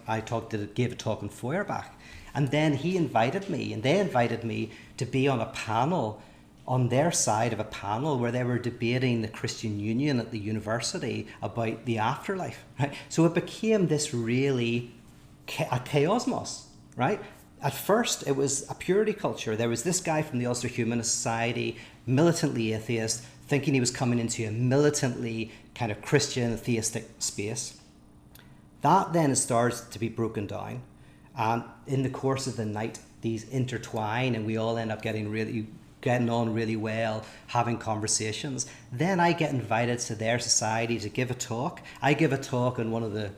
gave a talk in Feuerbach. And then he invited me, and they invited me to be on a panel, on their side of a panel where they were debating the Christian Union at the university about the afterlife, right? So it became this really a chaosmos, right? At first, it was a purity culture. There was this guy from the Ulster Humanist Society, militantly atheist, thinking he was coming into a militantly kind of Christian theistic space. That then starts to be broken down. And in the course of the night, these intertwine and we all end up getting on really well, having conversations. Then I get invited to their society to give a talk. I give a talk on one of the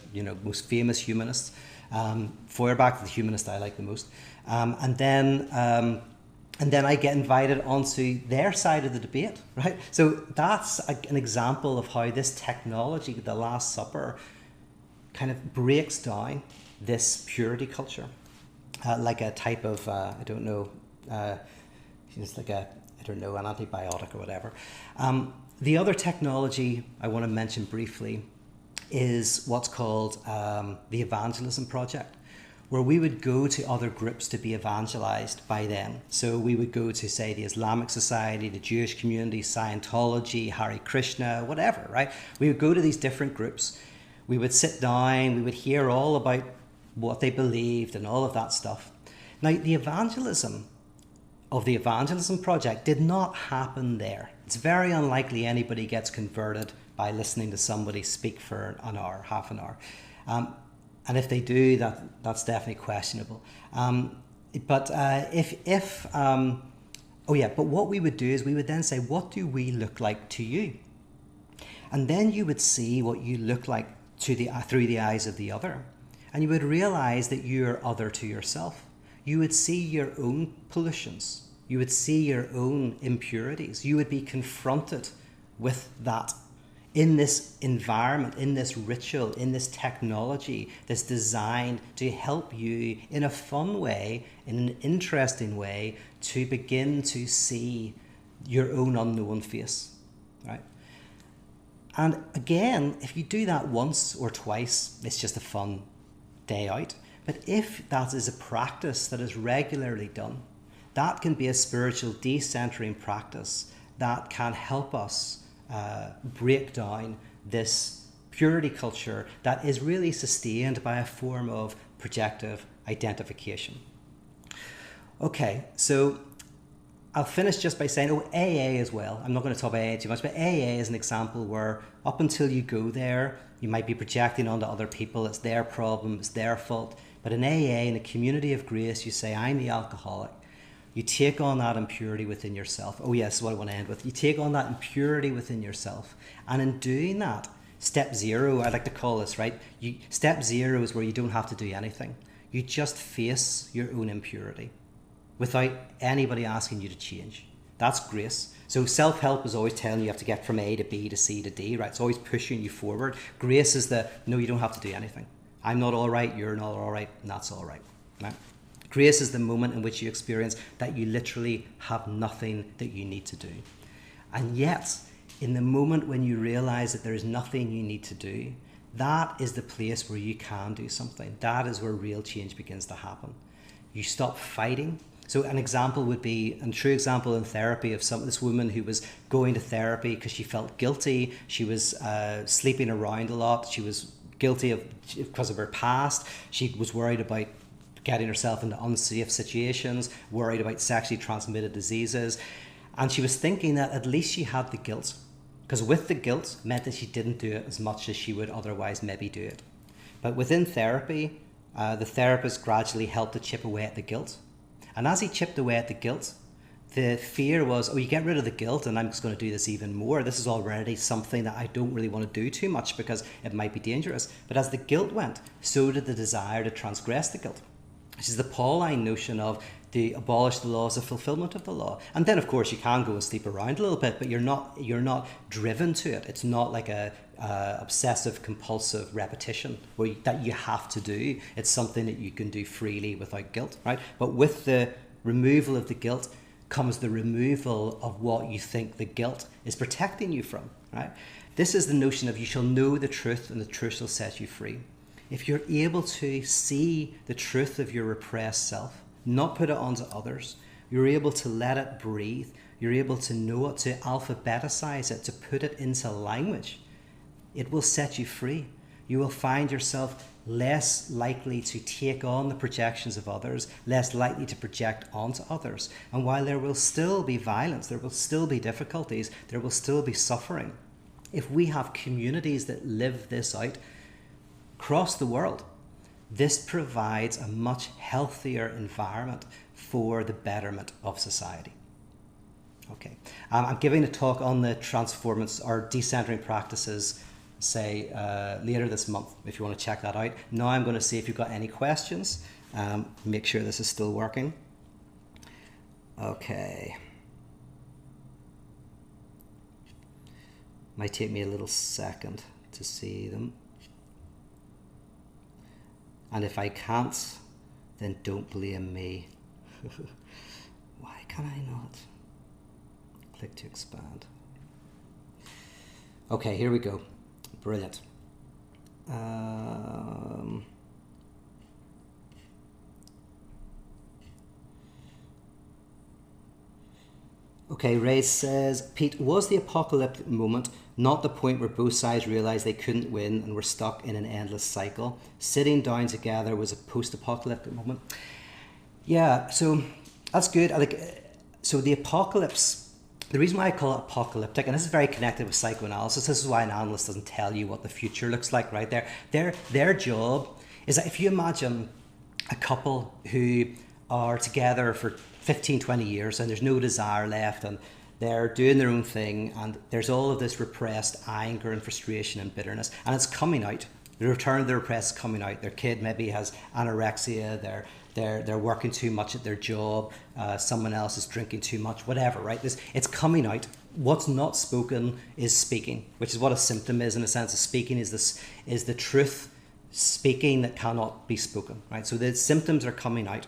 most famous humanists, Feuerbach, the humanist I like the most, and then I get invited onto their side of the debate, right? So that's an example of how this technology, the Last Supper, kind of breaks down this purity culture. like a type of, it's like an antibiotic or whatever. The other technology I want to mention briefly is what's called the Evangelism Project, where we would go to other groups to be evangelized by them. So we would go to, say, the Islamic Society, the Jewish community, Scientology, Hare Krishna, whatever, right? We would go to these different groups. We would sit down, we would hear all about what they believed and all of that stuff. Now, the evangelism of the Evangelism Project did not happen there. It's very unlikely anybody gets converted by listening to somebody speak for an hour, half an hour. And if they do, that's definitely questionable. But what we would do is we would then say, what do we look like to you? And then you would see what you look like through the eyes of the other. And you would realize that you're other to yourself. You would see your own pollutions. You would see your own impurities. You would be confronted with that in this environment, in this ritual, in this technology that's designed to help you in a fun way, in an interesting way, to begin to see your own unknown face, right? And again, if you do that once or twice, it's just a fun day out. But if that is a practice that is regularly done, that can be a spiritual decentering practice that can help us break down this purity culture that is really sustained by a form of projective identification. Okay, so I'll finish just by saying, AA as well. I'm not going to talk about AA too much, but AA is an example where up until you go there, you might be projecting onto other people. It's their problem, it's their fault. But in AA, in a community of grace, you say, I'm the alcoholic. You take on that impurity within yourself. Oh yes, what I want to end with. You take on that impurity within yourself. And in doing that, step zero, I like to call this, right? Step zero is where you don't have to do anything. You just face your own impurity without anybody asking you to change. That's grace. So self-help is always telling you have to get from A to B to C to D, right? It's always pushing you forward. Grace is no, you don't have to do anything. I'm not all right, you're not all right, and that's all right, right? Grace is the moment in which you experience that you literally have nothing that you need to do. And yet, in the moment when you realize that there is nothing you need to do, that is the place where you can do something. That is where real change begins to happen. You stop fighting. So an example would be, a true example in therapy of this woman who was going to therapy because she felt guilty. She was sleeping around a lot. She was guilty because of her past. She was worried about getting herself into unsafe situations, worried about sexually transmitted diseases. And she was thinking that at least she had the guilt, because with the guilt meant that she didn't do it as much as she would otherwise maybe do it. But within therapy, the therapist gradually helped to chip away at the guilt. And as he chipped away at the guilt, the fear was, you get rid of the guilt and I'm just going to do this even more. This is already something that I don't really want to do too much because it might be dangerous. But as the guilt went, so did the desire to transgress the guilt. Which is the Pauline notion of the abolish the law as a fulfillment of the law. And then, of course, you can go and sleep around a little bit, but you're not driven to it. It's not like a obsessive compulsive repetition that you have to do. It's something that you can do freely without guilt, right? But with the removal of the guilt comes the removal of what you think the guilt is protecting you from, right? This is the notion of you shall know the truth and the truth shall set you free. If you're able to see the truth of your repressed self, not put it onto others, you're able to let it breathe, you're able to know it, to alphabetize it, to put it into language, it will set you free. You will find yourself less likely to take on the projections of others, less likely to project onto others. And while there will still be violence, there will still be difficulties, there will still be suffering, if we have communities that live this out across the world, this provides a much healthier environment for the betterment of society. Okay, I'm giving a talk on the transformance or decentering practices, say later this month, if you want to check that out. Now I'm going to see if you've got any questions. Make sure this is still working. Okay. Might take me a little second to see them. And if I can't then don't blame me. Why can I not? Click to expand. Okay, here we go. Brilliant. Okay, Ray says, Pete, was the apocalyptic moment not the point where both sides realised they couldn't win and were stuck in an endless cycle? Sitting down together was a post-apocalyptic moment. Yeah, so that's good. So the apocalypse, the reason why I call it apocalyptic, and this is very connected with psychoanalysis, this is why an analyst doesn't tell you what the future looks like, right? Their job is that if you imagine a couple who are together for 15, 20 years and there's no desire left and they're doing their own thing and there's all of this repressed anger and frustration and bitterness and it's coming out. The return of the repressed is coming out. Their kid maybe has anorexia, they're working too much at their job, someone else is drinking too much, whatever, right? It's coming out. What's not spoken is speaking, which is what a symptom is in a sense. Speaking is the truth speaking that cannot be spoken, right? So the symptoms are coming out.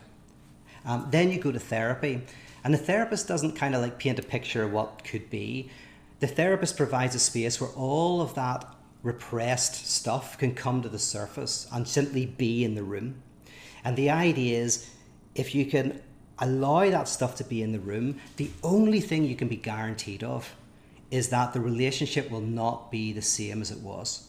Then you go to therapy, and the therapist doesn't kind of like paint a picture of what could be. The therapist provides a space where all of that repressed stuff can come to the surface and simply be in the room. And the idea is, if you can allow that stuff to be in the room, the only thing you can be guaranteed of is that the relationship will not be the same as it was.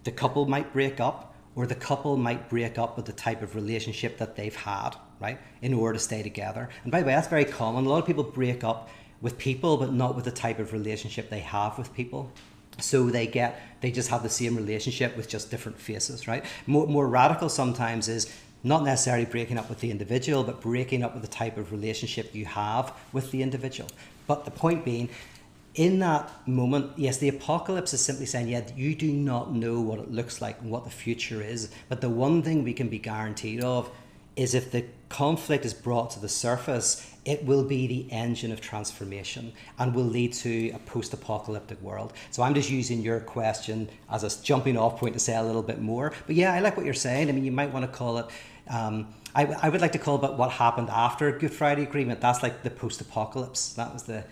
The couple might break up, or the couple might break up with the type of relationship that they've had, right, in order to stay together. And by the way, that's very common. A lot of people break up with people, but not with the type of relationship they have with people. So they just have the same relationship with just different faces, right? More radical sometimes is not necessarily breaking up with the individual, but breaking up with the type of relationship you have with the individual. But the point being, in that moment, yes, the apocalypse is simply saying, yeah, you do not know what it looks like and what the future is. But the one thing we can be guaranteed of is if the conflict is brought to the surface, it will be the engine of transformation and will lead to a post-apocalyptic world. So I'm just using your question as a jumping off point to say a little bit more. But yeah, I like what you're saying. I mean, you might want to call it, I would like to call it what happened after Good Friday Agreement. That's like the post-apocalypse. That was the,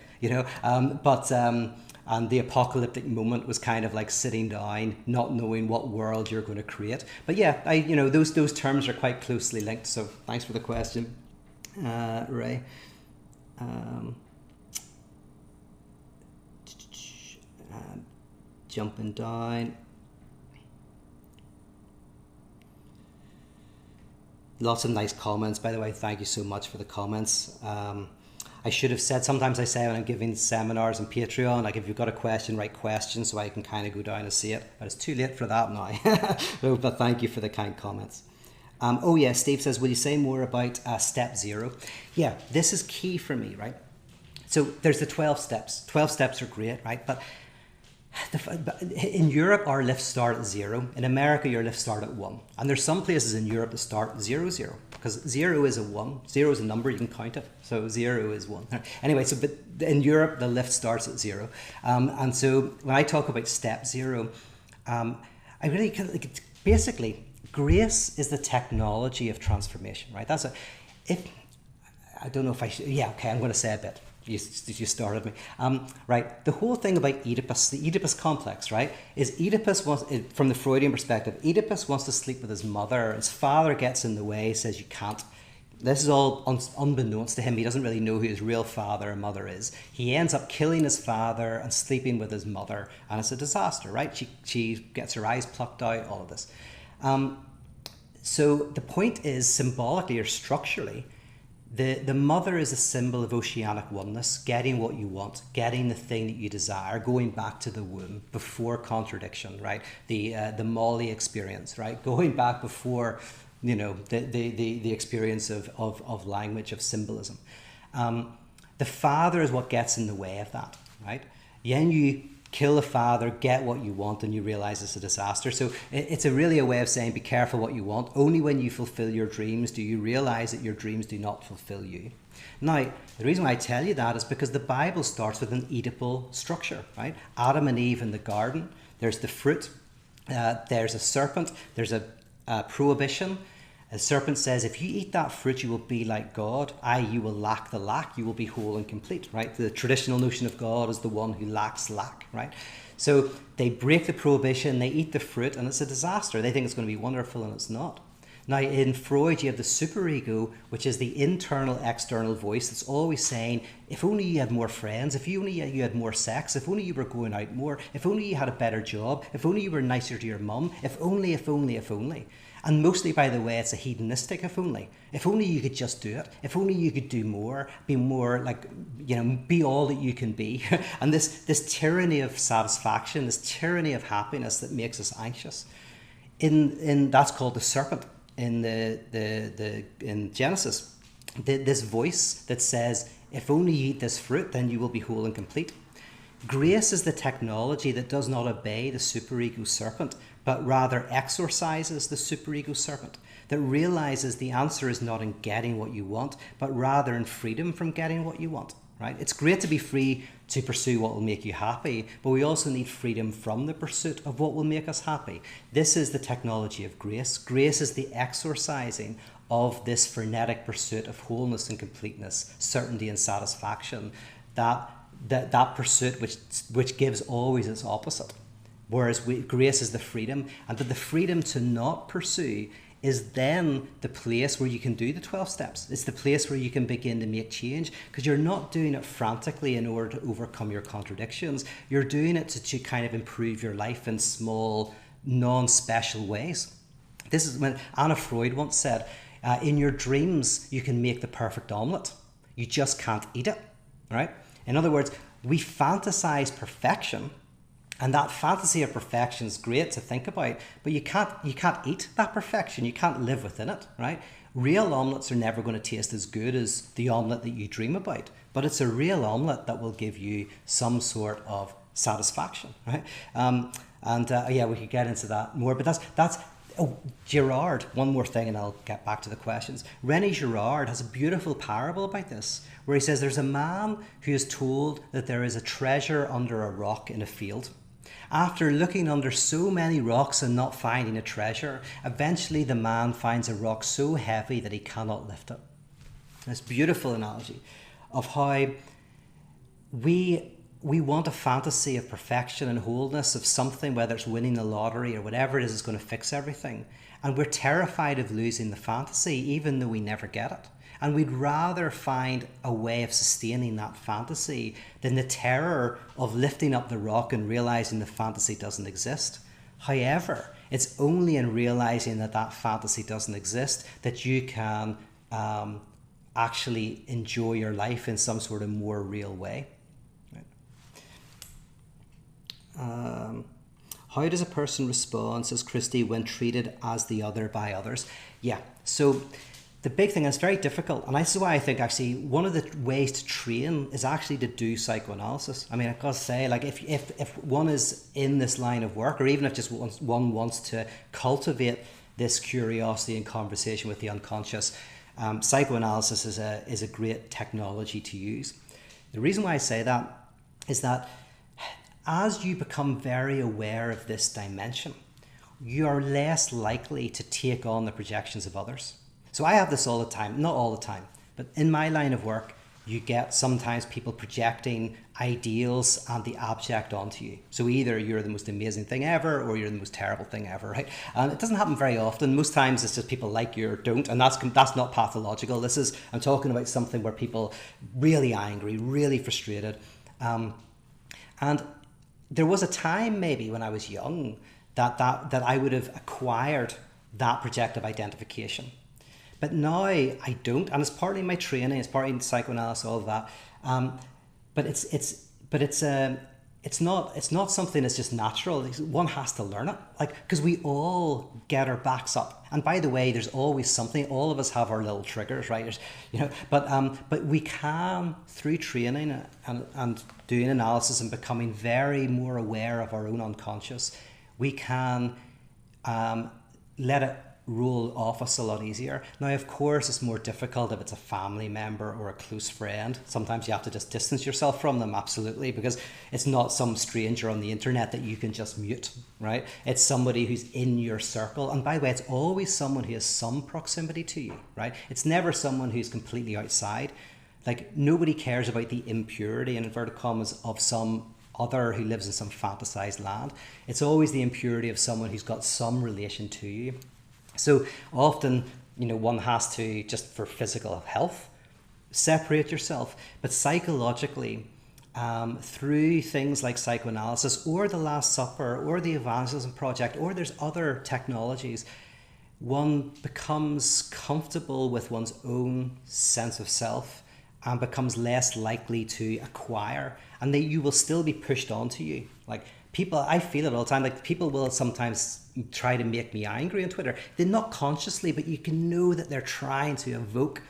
and the apocalyptic moment was kind of like sitting down, not knowing what world you're going to create. But yeah, those terms are quite closely linked. So thanks for the question, Ray. Jumping down. Lots of nice comments, by the way. Thank you so much for the comments. I should have said, sometimes I say when I'm giving seminars on Patreon, like if you've got a question, write questions so I can kind of go down and see it. But it's too late for that now. But thank you for the kind comments. Oh yeah, Steve says, will you say more about step 0? Yeah, this is key for me, right? So there's the 12 steps. 12 steps are great, right? But in Europe, our lifts start at 0. In America, your lifts start at 1. And there's some places in Europe that start 0, 0. Because 0 is a 1. 0 is a number, you can count it. So 0 is 1. Anyway, but in Europe, the lift starts at 0. And so when I talk about step 0, I really basically, grace is the technology of transformation, right? I don't know if I should, yeah, okay, I'm going to say a bit. You started me. Right, the whole thing about Oedipus, the Oedipus complex, right, is Oedipus wants, from the Freudian perspective, Oedipus wants to sleep with his mother. His father gets in the way, says you can't. This is all unbeknownst to him. He doesn't really know who his real father or mother is. He ends up killing his father and sleeping with his mother, and it's a disaster, right? She gets her eyes plucked out, all of this. So the point is, symbolically or structurally, the mother is a symbol of oceanic oneness, getting what you want, getting the thing that you desire, going back to the womb before contradiction, right? The Molly experience, right? Going back before, the experience of language, of symbolism. The father is what gets in the way of that, right? Then you kill the father, get what you want, and you realize it's a disaster. So it's really a way of saying, be careful what you want. Only when you fulfill your dreams do you realize that your dreams do not fulfill you. Now, the reason why I tell you that is because the Bible starts with an Oedipal structure, right? Adam and Eve in the garden, there's the fruit, there's a serpent, there's a prohibition, The serpent says, if you eat that fruit, you will be like God. You will lack the lack. You will be whole and complete, right? The traditional notion of God is the one who lacks lack, right? So they break the prohibition, they eat the fruit, and it's a disaster. They think it's going to be wonderful, and it's not. Now, in Freud, you have the superego, which is the internal, external voice that's always saying, if only you had more friends, if only you had more sex, if only you were going out more, if only you had a better job, if only you were nicer to your mum, if only, if only, if only. And mostly, by the way, it's a hedonistic if only. If only you could just do it. If only you could do more, be more like, be all that you can be. And this tyranny of satisfaction, this tyranny of happiness that makes us anxious. In that's called the serpent in in Genesis. This voice that says, if only you eat this fruit, then you will be whole and complete. Grace is the technology that does not obey the superego serpent, but rather exorcises the superego serpent, that realizes the answer is not in getting what you want, but rather in freedom from getting what you want, right? It's great to be free to pursue what will make you happy, but we also need freedom from the pursuit of what will make us happy. This is the technology of grace. Grace is the exorcising of this frenetic pursuit of wholeness and completeness, certainty and satisfaction, that pursuit which gives always its opposite. Whereas grace is the freedom, and that the freedom to not pursue is then the place where you can do the 12 steps. It's the place where you can begin to make change, because you're not doing it frantically in order to overcome your contradictions. You're doing it to kind of improve your life in small, non-special ways. This is when Anna Freud once said, in your dreams, you can make the perfect omelette. You just can't eat it, right? In other words, we fantasize perfection, and that fantasy of perfection is great to think about, but you can't eat that perfection. You can't live within it, right? Real omelettes are never going to taste as good as the omelette that you dream about, but it's a real omelette that will give you some sort of satisfaction, right? We could get into that more, but that's Girard, one more thing and I'll get back to the questions. René Girard has a beautiful parable about this, where he says there's a man who is told that there is a treasure under a rock in a field. After looking under so many rocks and not finding a treasure, eventually the man finds a rock so heavy that he cannot lift it. This beautiful analogy of how we want a fantasy of perfection and wholeness, of something, whether it's winning the lottery or whatever it is going to fix everything. And we're terrified of losing the fantasy, even though we never get it. And we'd rather find a way of sustaining that fantasy than the terror of lifting up the rock and realizing the fantasy doesn't exist. However, it's only in realizing that fantasy doesn't exist that you can actually enjoy your life in some sort of more real way. How does a person respond, says Christy, when treated as the other by others? Yeah, so the big thing is very difficult, and this is why I think actually one of the ways to train is actually to do psychoanalysis. I mean, I've got to say, like if one is in this line of work, or even if just one wants to cultivate this curiosity and conversation with the unconscious, psychoanalysis is a great technology to use. The reason why I say that is that as you become very aware of this dimension, you are less likely to take on the projections of others. So I have this all the time, not all the time, but in my line of work, you get sometimes people projecting ideals and the abject onto you. So either you're the most amazing thing ever, or you're the most terrible thing ever, right? And it doesn't happen very often. Most times it's just people like you or don't, and that's not pathological. I'm talking about something where people really angry, really frustrated. And there was a time maybe when I was young that I would have acquired that projective identification. But now I don't, and it's partly my training, it's partly psychoanalysis, all of that. But it's not something that's just natural. One has to learn it, because we all get our backs up. And by the way, there's always something. All of us have our little triggers, right? But we can, through training and doing analysis and becoming very more aware of our own unconscious, we can let it role office a lot easier. Now, of course, it's more difficult if it's a family member or a close friend. Sometimes you have to just distance yourself from them, absolutely, because it's not some stranger on the internet that you can just mute, right? It's somebody who's in your circle. And by the way, it's always someone who has some proximity to you, right? It's never someone who's completely outside. Like, nobody cares about the impurity, in inverted commas, of some other who lives in some fantasized land. It's always the impurity of someone who's got some relation to you. So often, one has to, just for physical health, separate yourself. But psychologically, through things like psychoanalysis or the Last Supper or the Evangelism Project, or there's other technologies, one becomes comfortable with one's own sense of self and becomes less likely to acquire. And you will still be pushed onto you. Like, people, I feel it all the time. Like, people will sometimes try to make me angry on Twitter. They're not consciously, but you can know that they're trying to evoke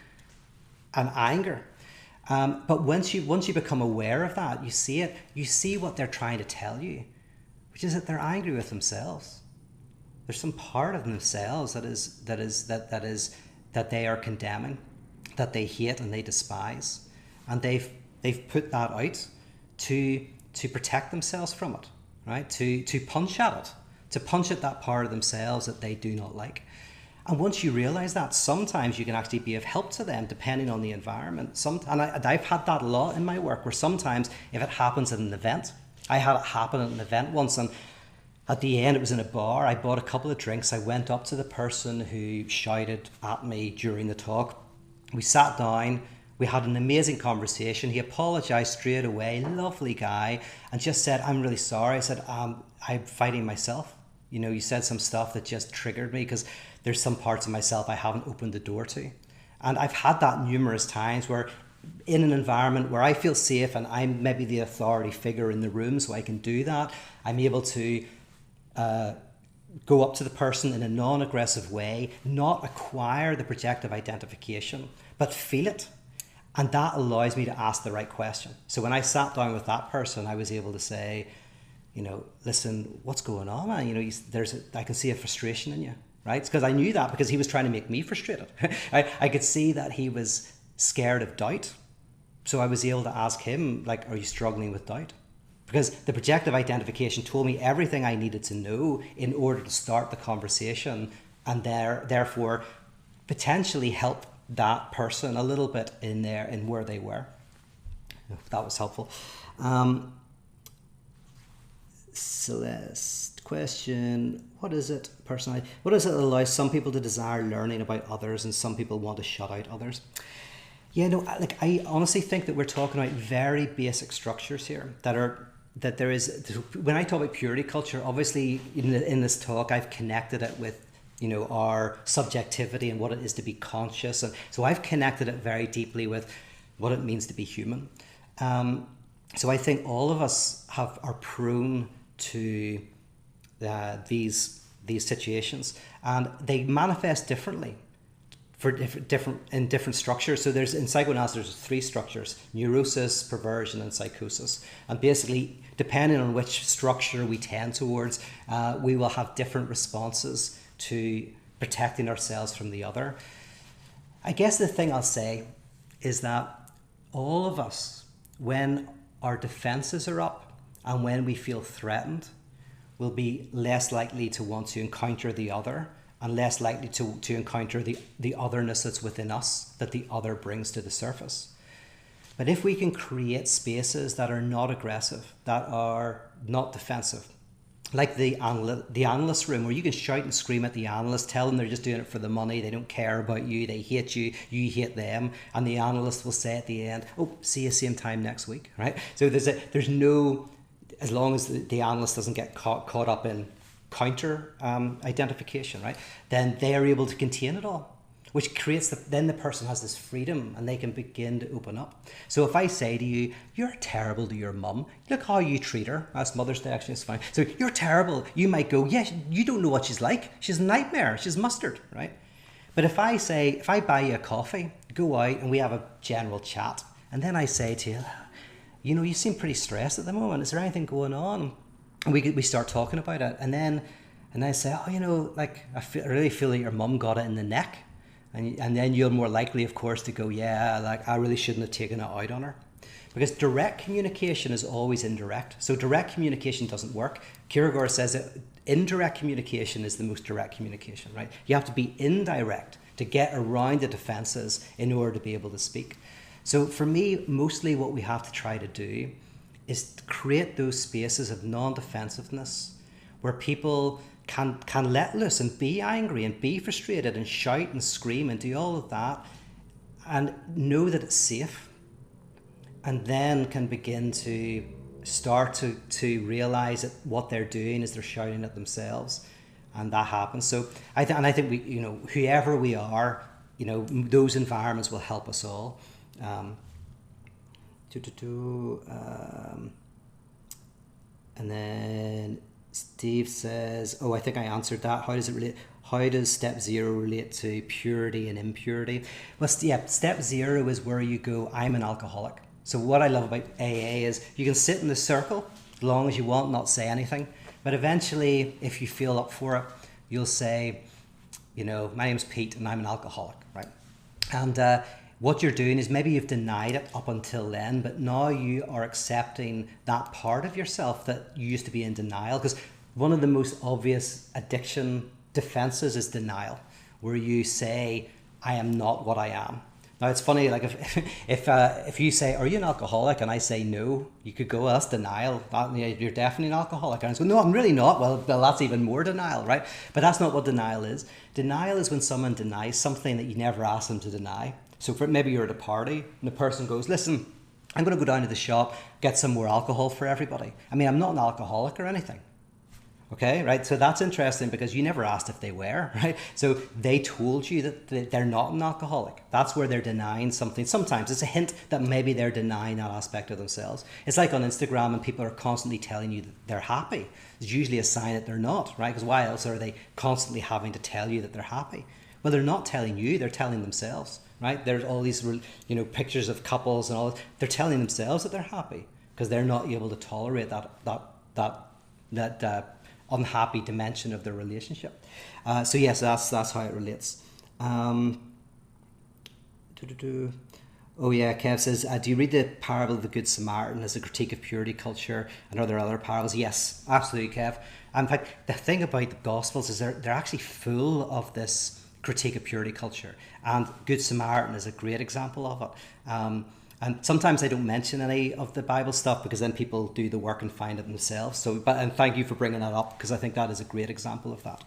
an anger. But once you become aware of that, you see it. You see what they're trying to tell you, which is that they're angry with themselves. There's some part of themselves that they are condemning, that they hate and they despise, and they've put that out to protect themselves from it, right? To punch at it, to punch at that part of themselves that they do not like. And once you realize that, sometimes you can actually be of help to them depending on the environment. I've had that a lot in my work, where sometimes if it happens at an event, I had it happen at an event once, and at the end, it was in a bar. I bought a couple of drinks. I went up to the person who shouted at me during the talk. We sat down. We had an amazing conversation. He apologized straight away, lovely guy, and just said, "I'm really sorry." I said, "I'm fighting myself. You said some stuff that just triggered me because there's some parts of myself I haven't opened the door to." And I've had that numerous times, where in an environment where I feel safe and I'm maybe the authority figure in the room, so I can do that, I'm able to go up to the person in a non-aggressive way, not acquire the projective identification, but feel it. And that allows me to ask the right question. So when I sat down with that person, I was able to say, "Listen, what's going on, man? I can see a frustration in you," right? It's because I knew that, because he was trying to make me frustrated. I could see that he was scared of doubt. So I was able to ask him, like, "Are you struggling with doubt?" Because the projective identification told me everything I needed to know in order to start the conversation, and therefore potentially help that person a little bit in where they were. If that was helpful. Celeste question: What is it that allows some people to desire learning about others and some people want to shut out others? I honestly think that we're talking about very basic structures here that there is. When I talk about purity culture, obviously in this talk I've connected it with our subjectivity and what it is to be conscious, and so I've connected it very deeply with what it means to be human. So I think all of us are prone to these situations, and they manifest differently for different structures. So in psychoanalysis there's 3 structures: neurosis, perversion, and psychosis. And basically, depending on which structure we tend towards, we will have different responses to protecting ourselves from the other. I guess the thing I'll say is that all of us, when our defenses are up and when we feel threatened, will be less likely to want to encounter the other, and less likely to encounter the otherness that's within us, that the other brings to the surface. But if we can create spaces that are not aggressive, that are not defensive, like the analyst room, where you can shout and scream at the analyst, tell them they're just doing it for the money, they don't care about you, they hate you, you hate them, and the analyst will say at the end, "Oh, see you same time next week," right? So there's no, as long as the analyst doesn't get caught up in counter identification, right, then they are able to contain it all, which creates then the person has this freedom and they can begin to open up. So if I say to you, "You're terrible to your mum, look how you treat her," that's Mother's Day actually, it's fine, so "You're terrible," you might go, "Yeah, you don't know what she's like, she's a nightmare, she's mustard," right? But if I buy you a coffee, go out and we have a general chat, and then I say to you, "You seem pretty stressed at the moment, is there anything going on?" And we start talking about it, and And I say, oh, like I really feel like your mum got it in the neck. And then you're more likely, of course, to go, yeah, like I really shouldn't have taken it out on her. Because direct communication is always indirect. So direct communication doesn't work. Kierkegaard says that indirect communication is the most direct communication, right? You have to be indirect to get around the defenses in order to be able to speak. So for me, mostly what we have to try to do is create those spaces of non-defensiveness where people can let loose and be angry and be frustrated and shout and scream and do all of that and know that it's safe, and then can begin to start to realize that what they're doing is they're shouting at themselves, and that happens. So I think we, whoever we are, those environments will help us all. And then Steve says, I think I answered that. How does step 0 relate to purity and impurity? Well, step 0 is where you go, I'm an alcoholic. So what I love about AA is you can sit in the circle as long as you want, not say anything. But eventually, if you feel up for it, you'll say, my name's Pete and I'm an alcoholic, right? And what you're doing is maybe you've denied it up until then, but now you are accepting that part of yourself that you used to be in denial. Because one of the most obvious addiction defenses is denial, where you say, I am not what I am. Now it's funny, like if you say, are you an alcoholic? And I say no, you could go, that's denial. You're definitely an alcoholic. And I go, no, I'm really not. Well, that's even more denial, right? But that's not what denial is. Denial is when someone denies something that you never asked them to deny. So maybe you're at a party and the person goes, listen, I'm going to go down to the shop, get some more alcohol for everybody. I mean, I'm not an alcoholic or anything. Okay, right? So that's interesting because you never asked if they were, right? So they told you that they're not an alcoholic. That's where they're denying something. Sometimes it's a hint that maybe they're denying that aspect of themselves. It's like on Instagram and people are constantly telling you that they're happy. It's usually a sign that they're not, right? Because why else are they constantly having to tell you that they're happy? Well, they're not telling you, they're telling themselves, right? There's all these, pictures of couples and all. They're telling themselves that they're happy because they're not able to tolerate that unhappy dimension of their relationship. So yes, that's how it relates. Oh yeah, Kev says, do you read the parable of the Good Samaritan as a critique of purity culture and are there other parables? Yes, absolutely, Kev. In fact, the thing about the Gospels is they're actually full of this critique of purity culture, and Good Samaritan is a great example of it. And sometimes I don't mention any of the Bible stuff because then people do the work and find it themselves. And thank you for bringing that up because I think that is a great example of that.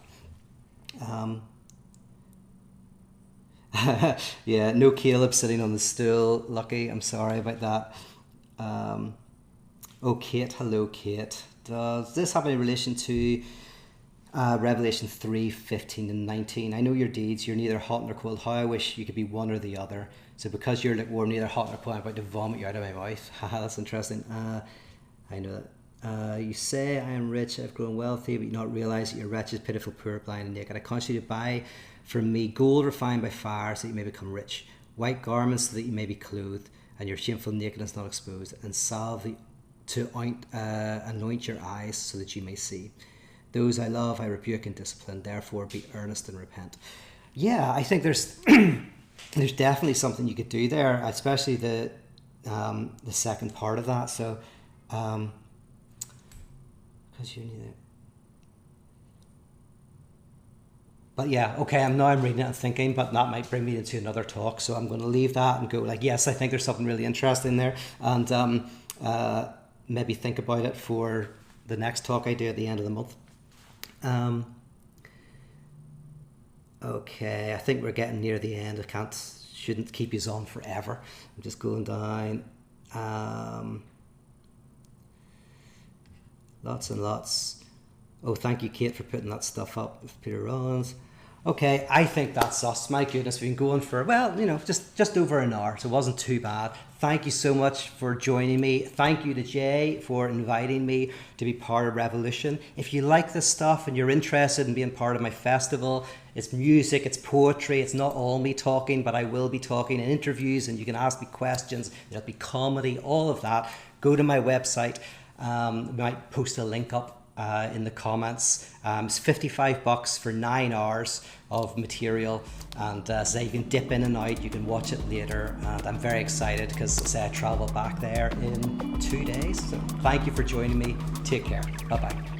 Yeah, no Caleb sitting on the stool. Lucky, I'm sorry about that. Kate, hello, Kate. Does this have any relation to Revelation 3:15 and 19? I know your deeds. You're neither hot nor cold. How I wish you could be one or the other. So because you're lukewarm, neither hot nor cold, I'm about to vomit you out of my mouth. Haha, that's interesting. I know that. You say, I am rich, I've grown wealthy, but you not realize that you're wretched, pitiful, poor, blind, and naked. I conjure you to buy from me gold refined by fire so that you may become rich, white garments so that you may be clothed, and your shameful nakedness not exposed, and salve to anoint your eyes so that you may see. Those I love, I rebuke and discipline. Therefore, be earnest and repent. Yeah, I think there's there's definitely something you could do there, especially the second part of that. So, because you need it. But yeah, okay. I'm reading it and thinking, but that might bring me into another talk. So I'm going to leave that and go like, yes, I think there's something really interesting there, and maybe think about it for the next talk I do at the end of the month. Okay, I think we're getting near the end. Shouldn't keep you on forever. I'm just going down. Lots and lots. Oh, thank you, Kate, for putting that stuff up with Peter Rollins. Okay, I think that's us. My goodness, we've been going for, just over an hour, so it wasn't too bad. Thank you so much for joining me. Thank you to Jay for inviting me to be part of Revolution. If you like this stuff and you're interested in being part of my festival, it's music, it's poetry, it's not all me talking, but I will be talking in interviews and you can ask me questions. There'll be comedy, all of that. Go to my website. I might post a link up in the comments. It's $55 for 9 hours of material, and so you can dip in and out, you can watch it later, and I'm very excited because I travel back there in 2 days. So thank you for joining me. Take care. Bye bye.